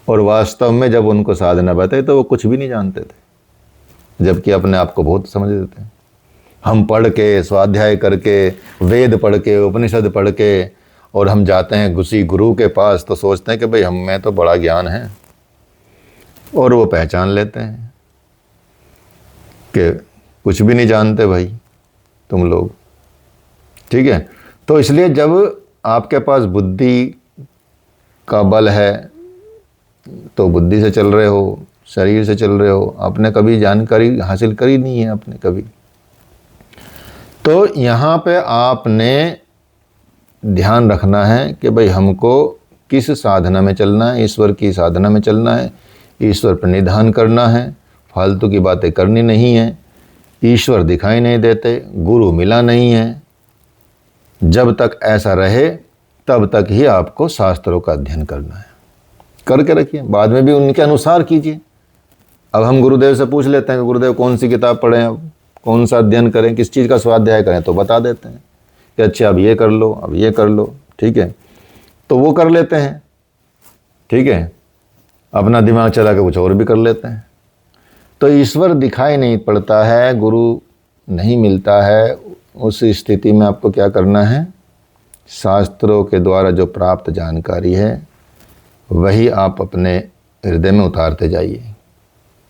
और वास्तव में जब उनको साधना बताई तो वो कुछ भी नहीं जानते थे, जबकि अपने आप को बहुत समझते थे। हम पढ़ के, स्वाध्याय करके, वेद पढ़ के, उपनिषद पढ़ के, और हम जाते हैं किसी गुरु के पास तो सोचते हैं कि भाई हमें तो बड़ा ज्ञान है, और वो पहचान लेते हैं कि कुछ भी नहीं जानते भाई तुम लोग। ठीक है, तो इसलिए जब आपके पास बुद्धि का बल है तो बुद्धि से चल रहे हो, शरीर से चल रहे हो, आपने कभी जानकारी हासिल करी नहीं है आपने कभी। तो यहाँ पे आपने ध्यान रखना है कि भाई हमको किस साधना में चलना है, ईश्वर की साधना में चलना है, ईश्वर पर निधान करना है, फालतू की बातें करनी नहीं है। ईश्वर दिखाई नहीं देते, गुरु मिला नहीं है, जब तक ऐसा रहे तब तक ही आपको शास्त्रों का अध्ययन करना है। करके रखिए, बाद में भी उनके अनुसार कीजिए। अब हम गुरुदेव से पूछ लेते हैं कि गुरुदेव कौन सी किताब पढ़ें, अब कौन सा अध्ययन करें, किस चीज़ का स्वाध्याय करें, तो बता देते हैं कि अच्छा अब ये कर लो, अब ये कर लो, ठीक है, तो वो कर लेते हैं, ठीक है, अपना दिमाग चला के कुछ और भी कर लेते हैं। तो ईश्वर दिखाई नहीं पड़ता है, गुरु नहीं मिलता है, उस स्थिति में आपको क्या करना है, शास्त्रों के द्वारा जो प्राप्त जानकारी है वही आप अपने हृदय में उतारते जाइए।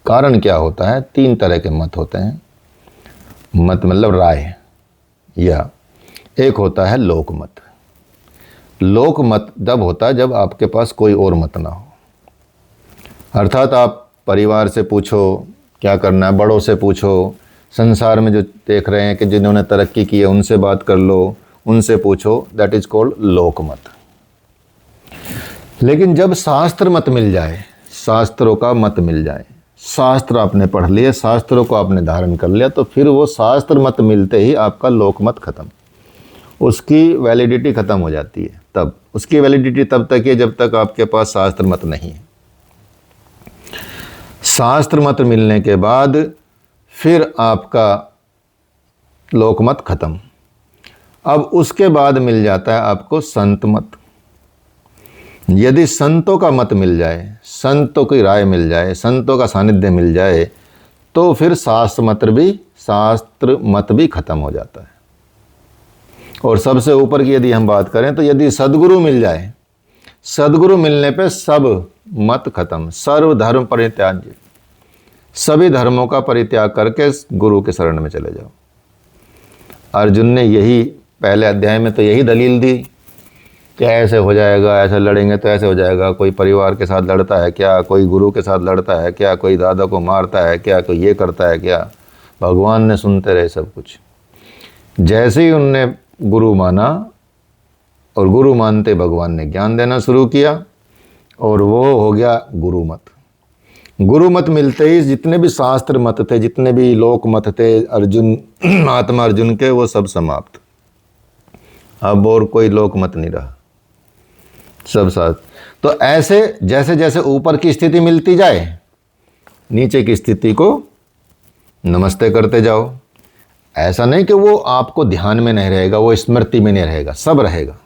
कारण क्या होता है, 3 तरह के मत होते हैं। मत मतलब राय, या एक होता है लोकमत। लोकमत तब होता है जब आपके पास कोई और मत ना हो, अर्थात आप परिवार से पूछो क्या करना है, बड़ों से पूछो, संसार में जो देख रहे हैं कि जिन्होंने तरक्की की है उनसे बात कर लो, उनसे पूछो, दैट इज कॉल्ड लोकमत। लेकिन जब शास्त्र मत मिल जाए, शास्त्रों का मत मिल जाए, शास्त्र आपने पढ़ लिए, शास्त्रों को आपने धारण कर लिया, तो फिर वो शास्त्र मत मिलते ही आपका लोकमत खत्म, उसकी वैलिडिटी खत्म हो जाती है। तब उसकी वैलिडिटी तब तक है जब तक आपके पास शास्त्र मत नहीं है। शास्त्र मत मिलने के बाद फिर आपका लोकमत खत्म। अब उसके बाद मिल जाता है आपको संत मत। यदि संतों का मत मिल जाए, संतों की राय मिल जाए, संतों का सानिध्य मिल जाए, तो फिर शास्त्र मत भी खत्म हो जाता है। और सबसे ऊपर की यदि हम बात करें तो यदि सद्गुरु मिल जाए, सद्गुरु मिलने पे सब मत खत्म, सर्वधर्म परित्याज्य, सभी धर्मों का परित्याग करके गुरु के शरण में चले जाओ। अर्जुन ने यही पहले अध्याय में तो यही दलील दी कि ऐसे हो जाएगा, ऐसे लड़ेंगे तो ऐसे हो जाएगा। कोई परिवार के साथ लड़ता है क्या, कोई गुरु के साथ लड़ता है क्या, कोई दादा को मारता है क्या, कोई ये करता है क्या। भगवान ने सुनते रहे सब कुछ। जैसे ही उनने गुरु माना और गुरु मानते भगवान ने ज्ञान देना शुरू किया और वो हो गया गुरु मत। गुरु मत मिलते ही जितने भी शास्त्र मत थे, जितने भी लोक मत थे अर्जुन महात्मा अर्जुन के, वो सब समाप्त। अब और कोई लोक मत नहीं रहा, सब साथ। तो ऐसे जैसे जैसे ऊपर की स्थिति मिलती जाए, नीचे की स्थिति को नमस्ते करते जाओ। ऐसा नहीं कि वो आपको ध्यान में नहीं रहेगा, वो स्मृति में नहीं रहेगा, सब रहेगा।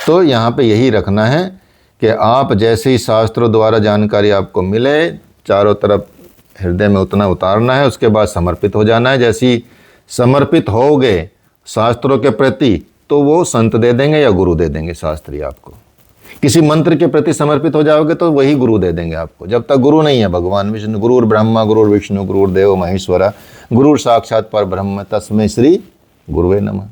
तो यहाँ पे यही रखना है कि आप जैसे ही शास्त्रों द्वारा जानकारी आपको मिले, चारों तरफ हृदय में उतना उतारना है, उसके बाद समर्पित हो जाना है। जैसे ही समर्पित होगे शास्त्रों के प्रति, तो वो संत दे देंगे या गुरु दे देंगे शास्त्री आपको। किसी मंत्र के प्रति समर्पित हो जाओगे तो वही गुरु दे देंगे आपको। जब तक गुरु नहीं है, भगवान विष्णु गुरुर ब्रह्मा गुरुर विष्णु गुरुर देव महेश्वरा गुरुर साक्षात पर ब्रह्म तस्मै श्री गुरुवे नमः।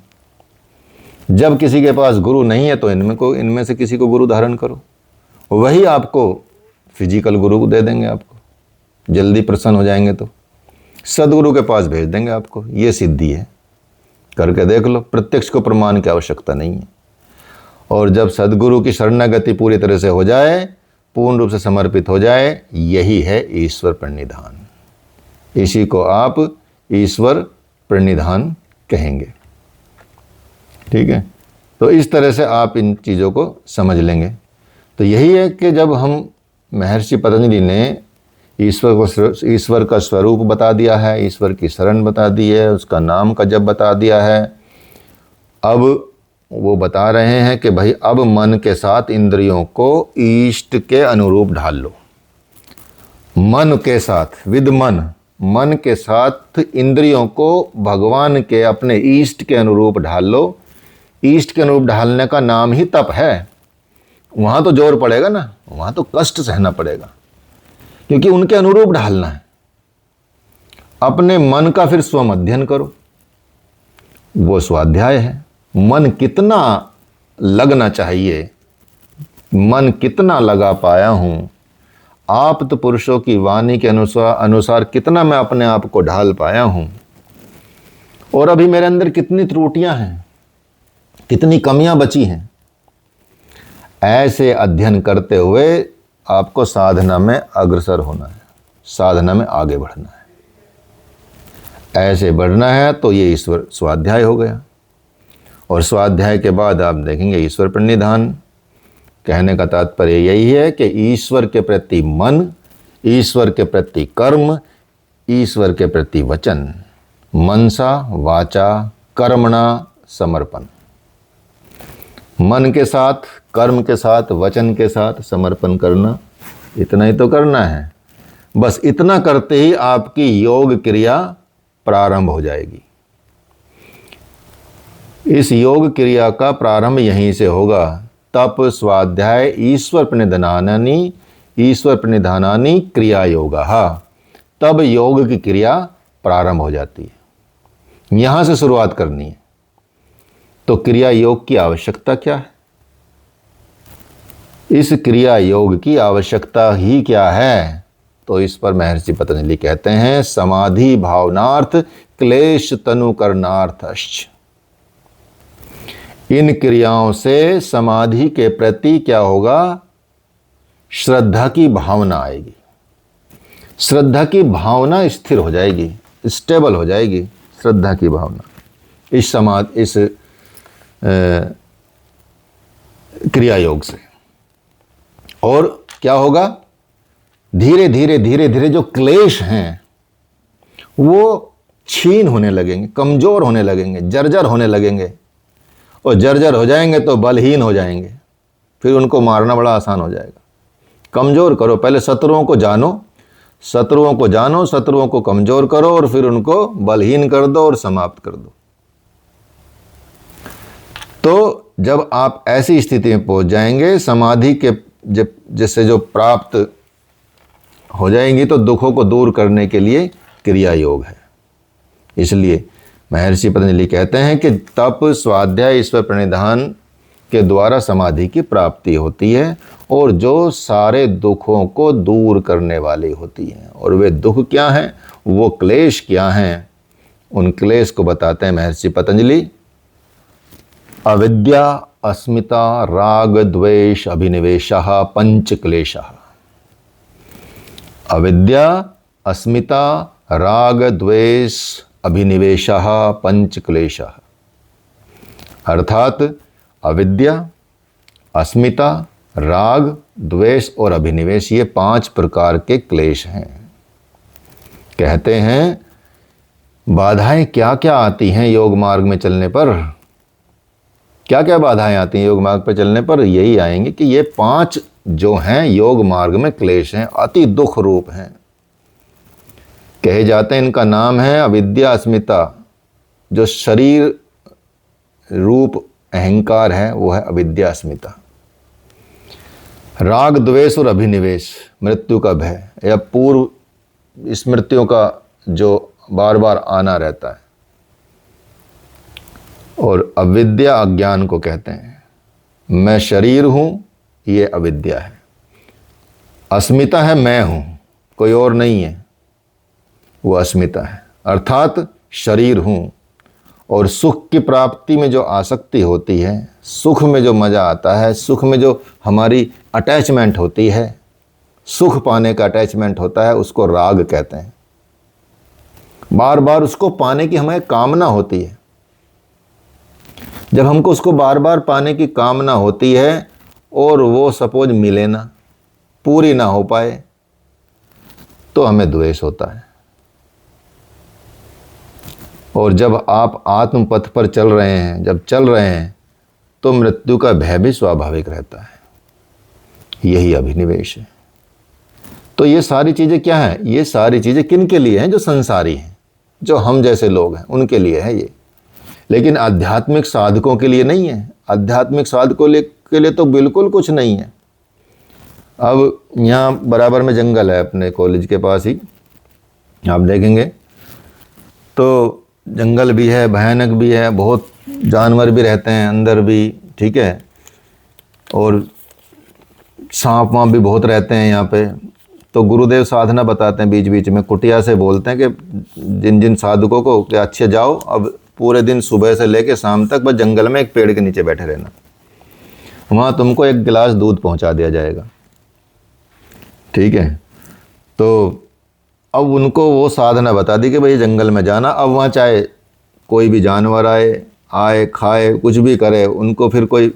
जब किसी के पास गुरु नहीं है तो इनमें से किसी को गुरु धारण करो, वही आपको फिजिकल गुरु दे देंगे। आपको जल्दी प्रसन्न हो जाएंगे तो सदगुरु के पास भेज देंगे आपको। ये सिद्धि है, करके देख लो। प्रत्यक्ष को प्रमाण की आवश्यकता नहीं है। और जब सदगुरु की शरणागति पूरी तरह से हो जाए, पूर्ण रूप से समर्पित हो जाए, यही है ईश्वर प्रणिधान। इसी को आप ईश्वर प्रणिधान कहेंगे। ठीक है, तो इस तरह से आप इन चीज़ों को समझ लेंगे। तो यही है कि जब हम महर्षि पतंजलि ने ईश्वर का स्वरूप बता दिया है, ईश्वर की शरण बता दी है, उसका नाम का जप बता दिया है, अब वो बता रहे हैं कि भाई अब मन के साथ इंद्रियों को इष्ट के अनुरूप ढाल लो। मन के साथ, विद मन के साथ इंद्रियों को भगवान के, अपने इष्ट के अनुरूप ढाल लो। इष्ट के अनुरूप ढालने का नाम ही तप है। वहाँ तो जोर पड़ेगा ना, वहाँ तो कष्ट सहना पड़ेगा, क्योंकि उनके अनुरूप ढालना है। अपने मन का फिर स्वयं अध्ययन करो, वो स्वाध्याय है। मन कितना लगना चाहिए, मन कितना लगा पाया हूँ, आप्त पुरुषों की वाणी के अनुसार कितना मैं अपने आप को ढाल पाया हूँ, और अभी मेरे अंदर कितनी त्रुटियां हैं, कितनी कमियां बची हैं। ऐसे अध्ययन करते हुए आपको साधना में अग्रसर होना है, साधना में आगे बढ़ना है। ऐसे बढ़ना है तो ये ईश्वर स्वाध्याय हो गया। और स्वाध्याय के बाद आप देखेंगे ईश्वर प्रणिधान। कहने का तात्पर्य यही है कि ईश्वर के प्रति मन, ईश्वर के प्रति कर्म, ईश्वर के प्रति वचन, मनसा वाचा कर्मणा समर्पण। मन के साथ, कर्म के साथ, वचन के साथ समर्पण करना, इतना ही तो करना है। बस इतना करते ही आपकी योग क्रिया प्रारंभ हो जाएगी। इस योग क्रिया का प्रारंभ यहीं से होगा। तप स्वाध्याय ईश्वर प्रणिधानानि क्रिया योगा, तब योग की क्रिया प्रारंभ हो जाती है। यहां से शुरुआत करनी है। तो क्रिया योग की आवश्यकता क्या है? इस क्रिया योग की आवश्यकता ही क्या है? तो इस पर महर्षि पतंजलि कहते हैं, समाधि भावनार्थ क्लेश तनुकरणार्थश्च। इन क्रियाओं से समाधि के प्रति क्या होगा? श्रद्धा की भावना आएगी। श्रद्धा की भावना स्थिर हो जाएगी, स्टेबल हो जाएगी। श्रद्धा की भावना इस क्रिया योग से। और क्या होगा? धीरे धीरे जो क्लेश हैं वो छीन होने लगेंगे, कमजोर होने लगेंगे, जर्जर होने लगेंगे। और जर्जर हो जाएंगे तो बलहीन हो जाएंगे, फिर उनको मारना बड़ा आसान हो जाएगा। कमजोर करो, पहले शत्रुओं को जानो, शत्रुओं को कमजोर करो और फिर उनको बलहीन कर दो और समाप्त कर दो। तो जब आप ऐसी स्थिति में पहुंच जाएंगे, समाधि के जिससे जो प्राप्त हो जाएंगी, तो दुखों को दूर करने के लिए क्रिया योग है। इसलिए महर्षि पतंजलि कहते हैं कि तप स्वाध्याय ईश्वर प्रणिधान के द्वारा समाधि की प्राप्ति होती है, और जो सारे दुखों को दूर करने वाली होती हैं। और वे दुख क्या हैं, वो क्लेश क्या हैं, उन क्लेश को बताते हैं महर्षि पतंजलि। अविद्या अस्मिता राग द्वेष अभिनिवेशः पंच क्लेशः। अविद्या अस्मिता राग द्वेष अभिनिवेशः पंच क्लेशः। अर्थात अविद्या, अस्मिता, राग, द्वेष और अभिनिवेश, ये 5 प्रकार के क्लेश हैं। कहते हैं बाधाएं क्या क्या आती हैं योग मार्ग में चलने पर? क्या क्या बाधाएं आती हैं योग मार्ग पर चलने पर? यही आएंगे कि ये 5 जो हैं योग मार्ग में क्लेश हैं, अति दुख रूप हैं। कहे जाते हैं इनका नाम है अविद्या, अस्मिता। जो शरीर रूप अहंकार है वो है अविद्या, अस्मिता। राग, द्वेष और अभिनिवेश, मृत्यु का भय या पूर्व स्मृतियों का जो बार बार आना रहता है। और अविद्या अज्ञान को कहते हैं। मैं शरीर हूँ, ये अविद्या है। अस्मिता है मैं हूँ, कोई और नहीं है, वो अस्मिता है। अर्थात शरीर हूँ। और सुख की प्राप्ति में जो आसक्ति होती है, सुख में जो मज़ा आता है, सुख में जो हमारी अटैचमेंट होती है, सुख पाने का अटैचमेंट होता है, उसको राग कहते हैं। बार बार उसको पाने की हमें कामना होती है। जब हमको उसको बार बार पाने की कामना होती है और वो सपोज मिले ना, पूरी ना हो पाए, तो हमें द्वेष होता है। और जब आप आत्म पथ पर चल रहे हैं, जब चल रहे हैं, तो मृत्यु का भय भी स्वाभाविक रहता है। यही अभिनिवेश है। तो ये सारी चीज़ें क्या हैं? ये सारी चीज़ें किन के लिए हैं? जो संसारी हैं, जो हम जैसे लोग हैं, उनके लिए है ये। लेकिन आध्यात्मिक साधकों के लिए नहीं है। आध्यात्मिक साधकों के लिए तो बिल्कुल कुछ नहीं है। अब यहाँ बराबर में जंगल है, अपने कॉलेज के पास ही आप देखेंगे तो जंगल भी है, भयानक भी है, बहुत जानवर भी रहते हैं अंदर भी, ठीक है। और सांप वाँप भी बहुत रहते हैं यहाँ पे। तो गुरुदेव साधना बताते हैं, बीच बीच में कुटिया से बोलते हैं कि जिन जिन साधकों को कि अच्छे जाओ, अब पूरे दिन सुबह से लेके शाम तक बस जंगल में एक पेड़ के नीचे बैठे रहना, वहाँ तुमको 1 गिलास दूध पहुँचा दिया जाएगा, ठीक है। तो अब उनको वो साधना बता दी कि भाई जंगल में जाना। अब वहाँ चाहे कोई भी जानवर आए, आए खाए कुछ भी करे, उनको फिर कोई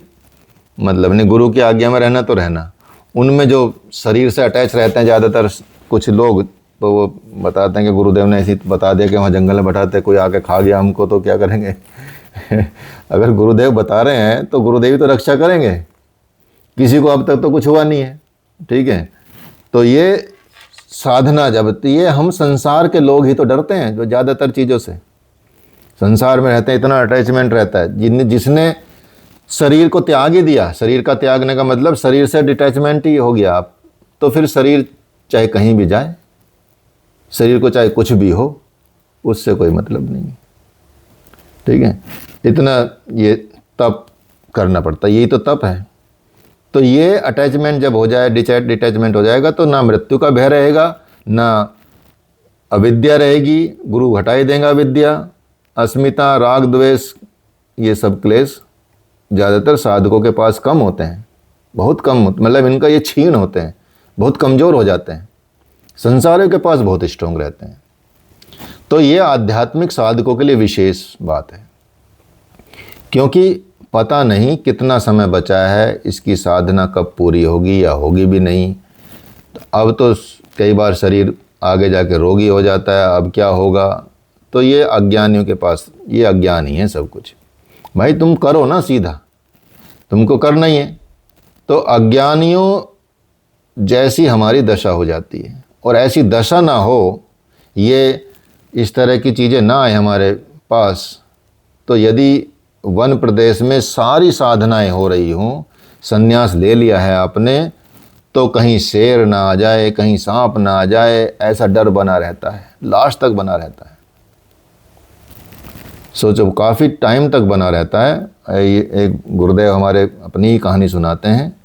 मतलब नहीं। गुरु की आज्ञा में रहना तो रहना। उनमें जो शरीर से अटैच रहते हैं ज़्यादातर कुछ लोग, तो वो बताते हैं कि गुरुदेव ने ऐसी बता दिया कि वहाँ जंगल में बैठाते, कोई आके खा गया हमको तो क्या करेंगे। अगर गुरुदेव बता रहे हैं तो गुरुदेव ही तो रक्षा करेंगे, किसी को अब तक तो कुछ हुआ नहीं है। ठीक है, तो ये साधना जब, तो ये हम संसार के लोग ही तो डरते हैं जो ज़्यादातर चीज़ों से संसार में रहते हैं, इतना अटैचमेंट रहता है। जिसने शरीर को त्याग ही दिया, शरीर का त्यागने का मतलब शरीर से डिटैचमेंट ही हो गया आप, तो फिर शरीर चाहे कहीं भी जाए, शरीर को चाहे कुछ भी हो, उससे कोई मतलब नहीं। ठीक है, इतना ये तप करना पड़ता है, यही तो तप है। तो ये अटैचमेंट जब हो जाए, डिटैचमेंट हो जाएगा, तो ना मृत्यु का भय रहेगा, ना अविद्या रहेगी, गुरु हटा ही देगा विद्या। अस्मिता, राग, द्वेष, ये सब क्लेश ज़्यादातर साधकों के पास कम होते हैं, बहुत कम, मतलब इनका ये क्षीण होते हैं, बहुत कमज़ोर हो जाते हैं। संसारियों के पास बहुत स्ट्रांग रहते हैं। तो ये आध्यात्मिक साधकों के लिए विशेष बात है, क्योंकि पता नहीं कितना समय बचा है, इसकी साधना कब पूरी होगी या होगी भी नहीं। अब तो कई बार शरीर आगे जाके रोगी हो जाता है, अब क्या होगा। तो ये अज्ञानियों के पास, ये अज्ञान ही है सब कुछ। भाई तुम करो ना, सीधा तुमको करना ही है। तो अज्ञानियों जैसी हमारी दशा हो जाती है, और ऐसी दशा ना हो, ये इस तरह की चीज़ें ना आए हमारे पास। तो यदि वन प्रदेश में सारी साधनाएं हो रही हों, संन्यास ले लिया है आपने, तो कहीं शेर ना आ जाए, कहीं सांप ना आ जाए, ऐसा डर बना रहता है, लास्ट तक बना रहता है। सोचो, काफ़ी टाइम तक बना रहता है। एक गुरुदेव हमारे अपनी ही कहानी सुनाते हैं।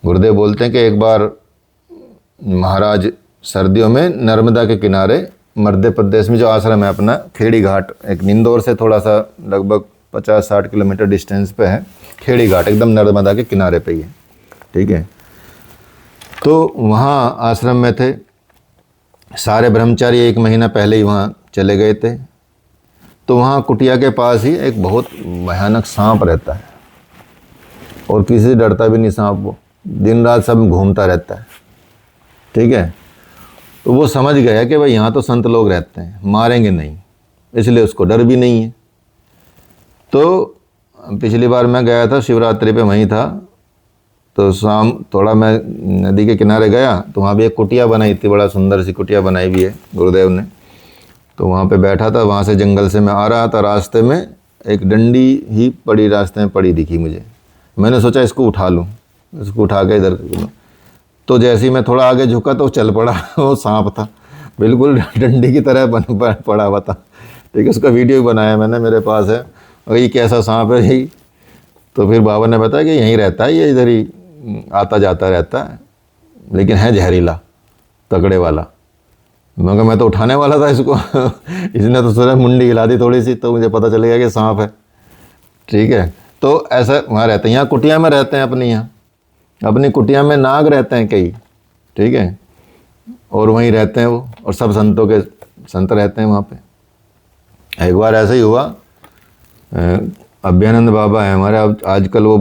गुरुदेव बोलते हैं कि एक बार महाराज सर्दियों में नर्मदा के किनारे, मध्य प्रदेश में जो आश्रम है अपना, खेड़ी घाट, एक इंदौर से थोड़ा सा लगभग 50-60 किलोमीटर डिस्टेंस पे है खेड़ी घाट, एकदम नर्मदा के किनारे पे ही है। ठीक है, तो वहाँ आश्रम में थे सारे ब्रह्मचारी, 1 महीना पहले ही वहाँ चले गए थे। तो वहाँ कुटिया के पास ही एक बहुत भयानक सांप रहता है, और किसी से डरता भी नहीं सांप, वो दिन रात सब घूमता रहता है। ठीक है, तो वो समझ गया कि भाई यहाँ तो संत लोग रहते हैं, मारेंगे नहीं, इसलिए उसको डर भी नहीं है। तो पिछली बार मैं गया था शिवरात्रि पे, वहीं था, तो शाम थोड़ा मैं नदी के किनारे गया, तो वहाँ भी एक कुटिया बनाई थी, बड़ा सुंदर सी कुटिया बनाई हुई है गुरुदेव ने। तो वहाँ पे बैठा था, वहाँ से जंगल से मैं आ रहा था, रास्ते में एक डंडी ही पड़ी रास्ते में पड़ी दिखी मुझे। मैंने सोचा इसको उठा लूँ, इसको उठा के इधर लूँ। तो जैसे ही मैं थोड़ा आगे झुका तो चल पड़ा, वो सांप था, बिल्कुल डंडी की तरह पड़ा हुआ था। ठीक है, उसका वीडियो भी बनाया मैंने, मेरे पास है। और ये कैसा सांप है यही। तो फिर बाबा ने बताया कि यहीं रहता है, ये इधर ही आता जाता रहता है, लेकिन है जहरीला, तगड़े वाला। मैं तो उठाने वाला था इसको। इसने तो सोचा मुंडी हिला दी थोड़ी सी, तो मुझे पता चल गया कि सांप है। ठीक है, तो ऐसा वहाँ रहते हैं। यहाँ कुटिया में रहते हैं, अपनी कुटिया में नाग रहते हैं कई। ठीक है, और वहीं रहते हैं वो, और सब संतों के संत रहते हैं वहाँ पे। एक बार ऐसा ही हुआ, अभ्यानंद बाबा है हमारे, अब आजकल वो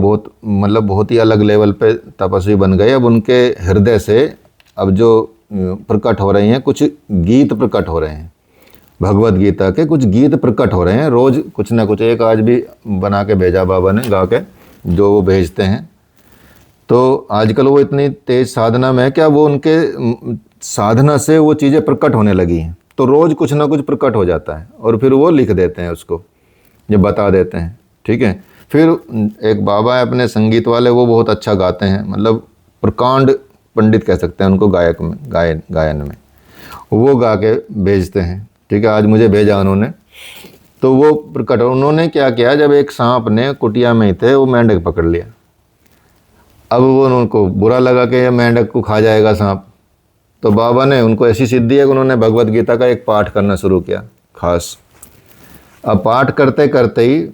बहुत ही अलग लेवल पे तपस्वी बन गए। अब उनके हृदय से अब जो प्रकट हो रहे हैं, कुछ गीत प्रकट हो रहे हैं, भगवत गीता के कुछ गीत प्रकट हो रहे हैं। रोज़ कुछ ना कुछ, एक आज भी बना के भेजा बाबा ने, गा के, जो वो भेजते हैं। तो आजकल वो इतनी तेज साधना में है क्या, वो उनके साधना से वो चीज़ें प्रकट होने लगी हैं। तो रोज़ कुछ ना कुछ प्रकट हो जाता है, और फिर वो लिख देते हैं उसको, ये बता देते हैं। ठीक है, फिर एक बाबा है अपने संगीत वाले, वो बहुत अच्छा गाते हैं, मतलब प्रकांड पंडित कह सकते हैं उनको, गायक में, गायन में वो गा के भेजते हैं। ठीक है, आज मुझे भेजा उन्होंने। तो वो प्रकट, उन्होंने क्या किया, जब एक सांप ने कुटिया में ही थे, वो मेंढक पकड़ लिया। अब वो उनको बुरा लगा कि ये मेंढक को खा जाएगा सांप। तो बाबा ने उनको ऐसी सिद्धि है कि उन्होंने भगवत गीता का एक पाठ करना शुरू किया खास। अब पाठ करते करते ही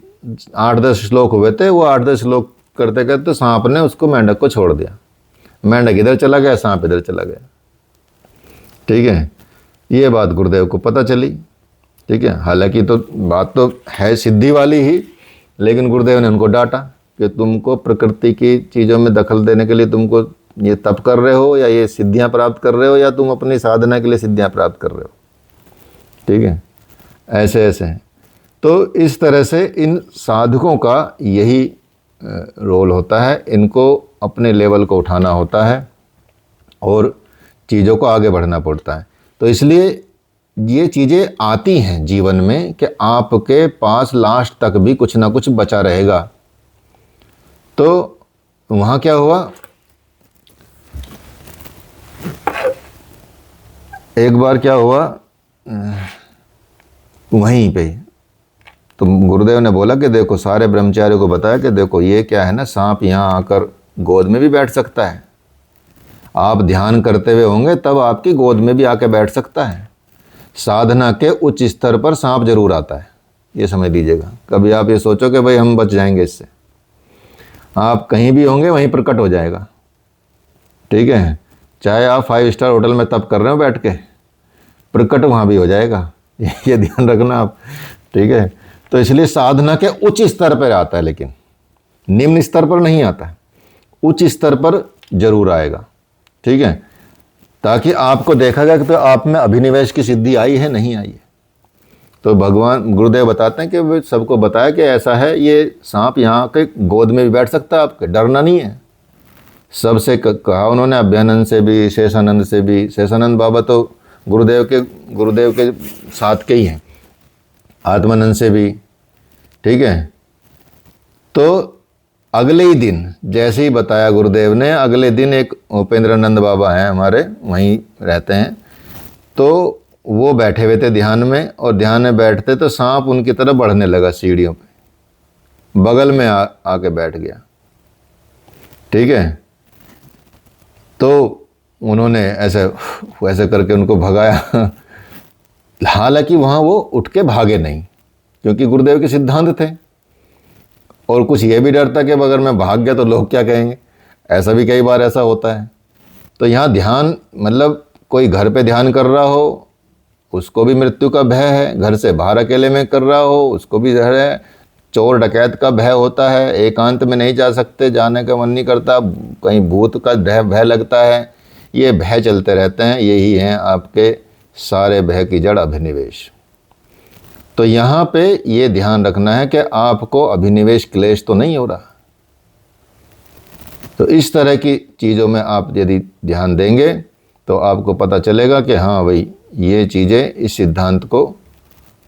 8-10 श्लोक हुए थे, वो 8-10 श्लोक करते करते सांप ने उसको, मेंढक को छोड़ दिया। मेंढक इधर चला गया, सांप इधर चला गया। ठीक है, ये बात गुरुदेव को पता चली। ठीक है, हालांकि तो बात तो है सिद्धि वाली ही, लेकिन गुरुदेव ने उनको डांटा कि तुमको प्रकृति की चीज़ों में दखल देने के लिए तुमको ये तप कर रहे हो, या ये सिद्धियां प्राप्त कर रहे हो, या तुम अपनी साधना के लिए सिद्धियां प्राप्त कर रहे हो। ठीक है, ऐसे ऐसे हैं। तो इस तरह से इन साधकों का यही रोल होता है, इनको अपने लेवल को उठाना होता है और चीज़ों को आगे बढ़ना पड़ता है। तो इसलिए ये चीज़ें आती हैं जीवन में कि आपके पास लास्ट तक भी कुछ ना कुछ बचा रहेगा। तो वहाँ क्या हुआ, एक बार क्या हुआ, वहीं पे तो गुरुदेव ने बोला कि देखो, सारे ब्रह्मचारियों को बताया कि देखो ये क्या है ना, सांप यहाँ आकर गोद में भी बैठ सकता है। आप ध्यान करते हुए होंगे तब आपकी गोद में भी आके बैठ सकता है। साधना के उच्च स्तर पर सांप जरूर आता है, ये समझ लीजिएगा। कभी आप ये सोचो कि भाई हम बच जाएंगे इससे, आप कहीं भी होंगे वहीं प्रकट हो जाएगा। ठीक है, चाहे आप 5 स्टार होटल में तप कर रहे हो बैठ के, प्रकट वहाँ भी हो जाएगा, ये ध्यान रखना आप। ठीक है, तो इसलिए साधना के उच्च स्तर पर आता है, लेकिन निम्न स्तर पर नहीं आता है, उच्च स्तर पर जरूर आएगा। ठीक है, ताकि आपको देखा जाए कि तो आप में अभिनिवेश की सिद्धि आई है नहीं आई है। तो भगवान गुरुदेव बताते हैं कि वो सबको बताया कि ऐसा है, ये सांप यहाँ के गोद में भी बैठ सकता है, आपके डरना नहीं है। सबसे कहा उन्होंने, अभ्यानंद से भी, शेषानंद से भी। शेषानंद बाबा तो गुरुदेव के साथ के ही हैं, आत्मानंद से भी। ठीक है, तो अगले ही दिन जैसे ही बताया गुरुदेव ने, अगले दिन एक उपेंद्रानंद बाबा हैं हमारे, वहीं रहते हैं, तो वो बैठे हुए थे ध्यान में, और ध्यान में बैठते तो सांप उनकी तरफ बढ़ने लगा सीढ़ियों पे, बगल में आके बैठ गया। ठीक है, तो उन्होंने ऐसे करके उनको भगाया। हालांकि वहाँ वो उठ के भागे नहीं, क्योंकि गुरुदेव के सिद्धांत थे। और कुछ ये भी डर था कि अगर मैं भाग गया तो लोग क्या कहेंगे, ऐसा भी कई बार ऐसा होता है। तो यहाँ ध्यान मतलब कोई घर पे ध्यान कर रहा हो, उसको भी मृत्यु का भय है। घर से बाहर अकेले में कर रहा हो, उसको भी डर है। चोर डकैत का भय होता है, एकांत में नहीं जा सकते, जाने का मन नहीं करता, कहीं भूत का भय लगता है। ये भय चलते रहते हैं, यही हैं आपके सारे भय की जड़ अभिनिवेश। तो यहाँ पे ये ध्यान रखना है कि आपको अभिनिवेश क्लेश तो नहीं हो रहा। तो इस तरह की चीज़ों में आप यदि ध्यान देंगे तो आपको पता चलेगा कि हाँ भाई, ये चीज़ें, इस सिद्धांत को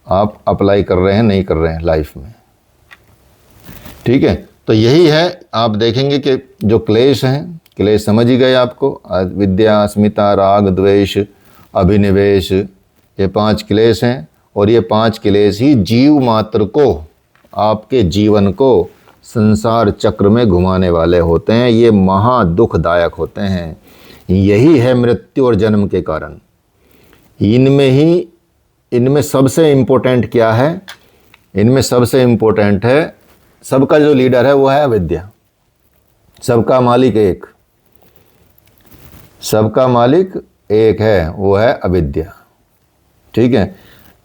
आप अप्लाई कर रहे हैं नहीं कर रहे हैं लाइफ में। ठीक है, तो यही है। आप देखेंगे कि जो क्लेश हैं, क्लेश समझ ही गए आपको, विद्या, अस्मिता, राग, द्वेष, अभिनिवेश, ये 5 क्लेश हैं। और ये 5 क्लेश ही जीव मात्र को, आपके जीवन को संसार चक्र में घुमाने वाले होते हैं। ये महा दुखदायक होते हैं। यही है मृत्यु और जन्म के कारण। इनमें सबसे इम्पोर्टेंट क्या है? इनमें सबसे इम्पोर्टेंट है, सबका जो लीडर है वो है अविद्या। सबका मालिक एक, सबका मालिक एक है, वो है अविद्या। ठीक है,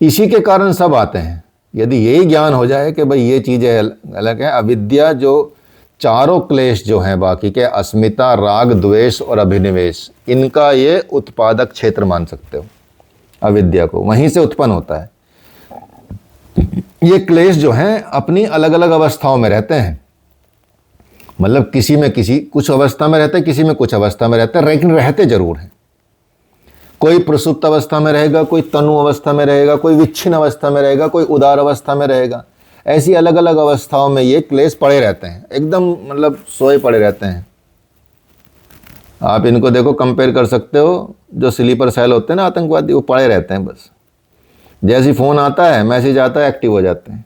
इसी के कारण सब आते हैं। यदि यही ज्ञान हो जाए कि भाई ये चीज़ें अलग है, अविद्या जो चारों क्लेश जो हैं बाकी के, अस्मिता, राग, द्वेष और अभिनिवेश, इनका ये उत्पादक क्षेत्र मान सकते हो अविद्या को, वहीं से उत्पन्न होता है। ये क्लेश जो हैं अपनी अलग अलग अवस्थाओं में रहते हैं, मतलब किसी में कुछ अवस्था में रहते हैं, किसी में कुछ अवस्था में रहते हैं, लेकिन रहते जरूर हैं। कोई प्रसुप्त अवस्था में रहेगा, कोई तनु अवस्था में रहेगा, कोई विच्छिन्न अवस्था में रहेगा, कोई उदार अवस्था में रहेगा। ऐसी अलग अलग अवस्थाओं में ये क्लेश पड़े रहते हैं, एकदम मतलब सोए पड़े रहते हैं। आप इनको देखो, कंपेयर कर सकते हो, जो स्लीपर सेल होते हैं ना आतंकवादी, वो पड़े रहते हैं बस। जैसे फ़ोन आता है, मैसेज आता है, एक्टिव हो जाते हैं।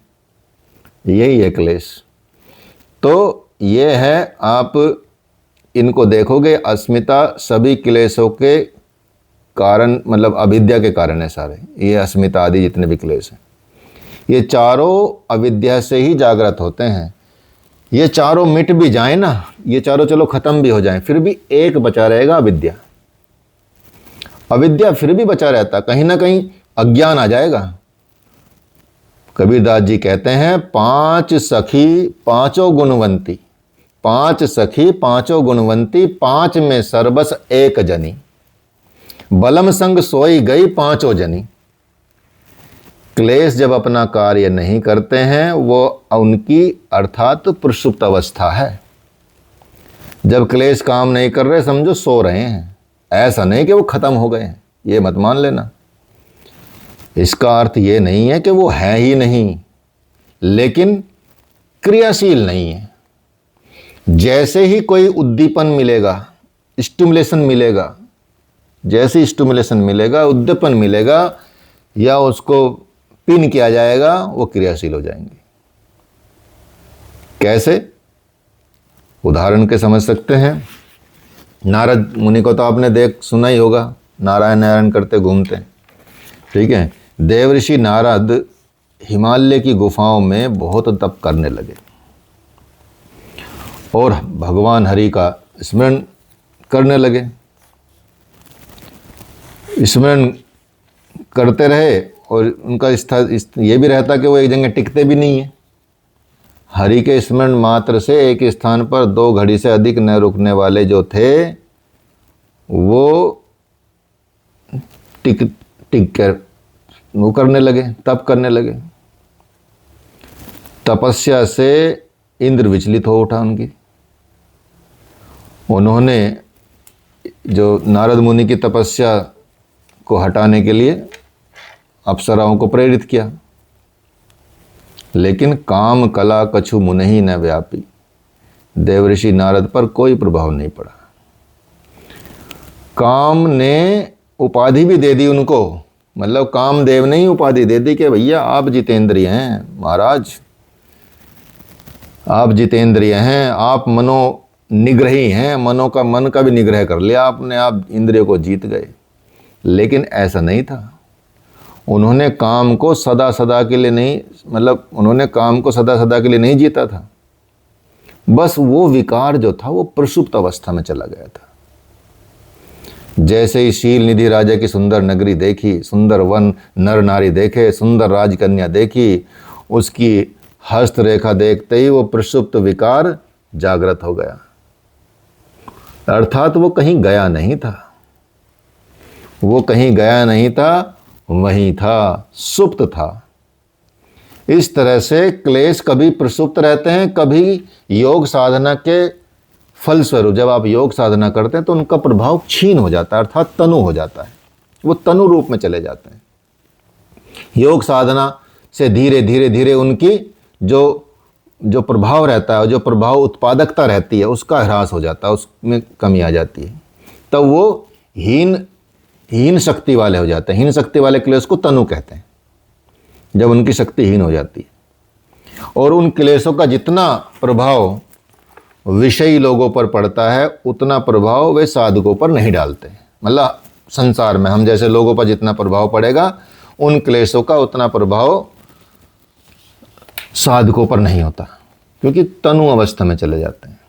यही है क्लेश। तो ये है, आप इनको देखोगे, अस्मिता सभी क्लेशों के कारण, मतलब अविद्या के कारण है सारे। ये अस्मिता आदि जितने भी क्लेश हैं, ये चारों अविद्या से ही जागृत होते हैं। ये चारों मिट भी जाए ना, ये चारों चलो खत्म भी हो जाएं, फिर भी एक बचा रहेगा, अविद्या। अविद्या फिर भी बचा रहता, कहीं ना कहीं अज्ञान आ जाएगा, कबीरदास जी कहते हैं, 5 सखी पांचों गुणवंती, 5 सखी पांचों गुणवंती, 5 में सरबस एक जनी, बलम संग सोई गई पांचों जनी। क्लेश जब अपना कार्य नहीं करते हैं वो उनकी अर्थात प्रसुप्त अवस्था है। जब क्लेश काम नहीं कर रहे समझो सो रहे हैं, ऐसा नहीं कि वो खत्म हो गए हैं, ये मत मान लेना। इसका अर्थ ये नहीं है कि वो है ही नहीं, लेकिन क्रियाशील नहीं है। जैसे ही कोई उद्दीपन मिलेगा, स्टिमुलेशन मिलेगा, जैसे स्टिमुलेशन मिलेगा, उद्दीपन मिलेगा या उसको पिन किया जाएगा, वो क्रियाशील हो जाएंगे। कैसे? उदाहरण के समझ सकते हैं। नारद मुनि को तो आपने सुना ही होगा, नारायण नारायण करते घूमते, ठीक है। देवऋषि नारद हिमालय की गुफाओं में बहुत तप करने लगे और भगवान हरि का स्मरण करने लगे। स्मरण करते रहे और उनका ये भी रहता कि वो एक जगह टिकते भी नहीं है। हरि के स्मरण मात्र से एक स्थान पर 2 घड़ी से अधिक न रुकने वाले जो थे वो टिक कर वो करने लगे, तप करने लगे। तपस्या से इंद्र विचलित हो उठा उनकी। उन्होंने जो नारद मुनि की तपस्या को हटाने के लिए अप्सराओं को प्रेरित किया, लेकिन काम कला कछु मुनहि न व्यापी, देवऋषि नारद पर कोई प्रभाव नहीं पड़ा। काम ने उपाधि भी दे दी उनको, मतलब कामदेव ने ही उपाधि दे दी कि भैया आप जितेंद्रिय हैं महाराज, आप जितेंद्रिय हैं, आप मनो निग्रही हैं, मन का भी निग्रह कर लिया आपने, आप इंद्रियों को जीत गए। लेकिन ऐसा नहीं था। उन्होंने काम को सदा सदा के लिए नहीं, मतलब उन्होंने काम को सदा सदा के लिए नहीं जीता था, बस वो विकार जो था वो प्रसुप्त अवस्था में चला गया था। जैसे ही शील निधि राजा की सुंदर नगरी देखी, सुंदर वन नर नारी देखे, सुंदर राजकन्या देखी, उसकी हस्तरेखा देखते ही वो प्रसुप्त विकार जागृत हो गया। अर्थात वो कहीं गया नहीं था, वो कहीं गया नहीं था, वहीं था, सुप्त था। इस तरह से क्लेश कभी प्रसुप्त रहते हैं, कभी योग साधना के फलस्वरूप जब आप योग साधना करते हैं तो उनका प्रभाव क्षीण हो जाता है, अर्थात तनु हो जाता है, वो तनु रूप में चले जाते हैं। योग साधना से धीरे धीरे धीरे उनकी जो प्रभाव रहता है, जो प्रभाव उत्पादकता रहती है, उसका ह्रास हो जाता है, उसमें कमी आ जाती है। तब वो हीन शक्ति वाले हो जाते हैं। हीन शक्ति वाले क्लेश को तनु कहते हैं, जब उनकी शक्ति हीन हो जाती है। और उन क्लेशों का जितना प्रभाव विषयी लोगों पर पड़ता है उतना प्रभाव वे साधकों पर नहीं डालते हैं। मतलब संसार में हम जैसे लोगों पर जितना प्रभाव पड़ेगा उन क्लेशों का उतना प्रभाव साधकों पर नहीं होता, क्योंकि तनु अवस्था में चले जाते हैं।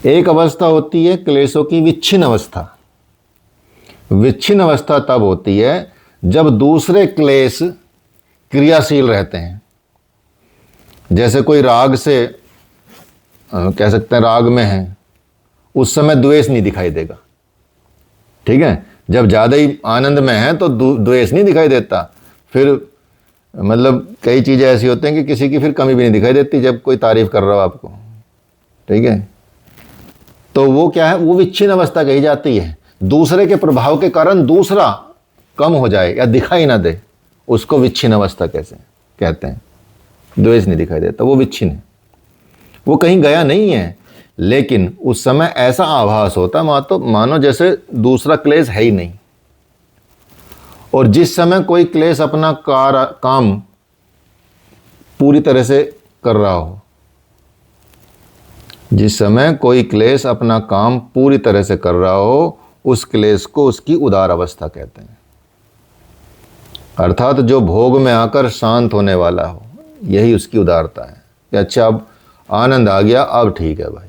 एक अवस्था होती है क्लेशों की विच्छिन्न अवस्था। विच्छिन्न अवस्था तब होती है जब दूसरे क्लेश क्रियाशील रहते हैं। जैसे कोई राग से कह सकते हैं राग में है, उस समय द्वेष नहीं दिखाई देगा, ठीक है। जब ज़्यादा ही आनंद में है तो द्वेष नहीं दिखाई देता। फिर मतलब कई चीज़ें ऐसी होती हैं कि किसी की फिर कमी भी नहीं दिखाई देती जब कोई तारीफ कर रहा हो आपको, ठीक है। तो वो क्या है, वो विच्छिन्न अवस्था कही जाती है। दूसरे के प्रभाव के कारण दूसरा कम हो जाए या दिखाई ना दे, उसको विच्छिन्न अवस्था कैसे कहते हैं। द्वेष नहीं दिखाई देता, वो विच्छिन्न है, वो कहीं गया नहीं है, लेकिन उस समय ऐसा आभास होता मानो जैसे दूसरा क्लेश है ही नहीं। और जिस समय कोई क्लेश अपना काम पूरी तरह से कर रहा हो, जिस समय कोई क्लेश अपना काम पूरी तरह से कर रहा हो, उस क्लेश को उसकी उदार अवस्था कहते हैं। अर्थात जो भोग में आकर शांत होने वाला हो, यही उसकी उदारता है कि अच्छा अब आनंद आ गया, अब ठीक है भाई,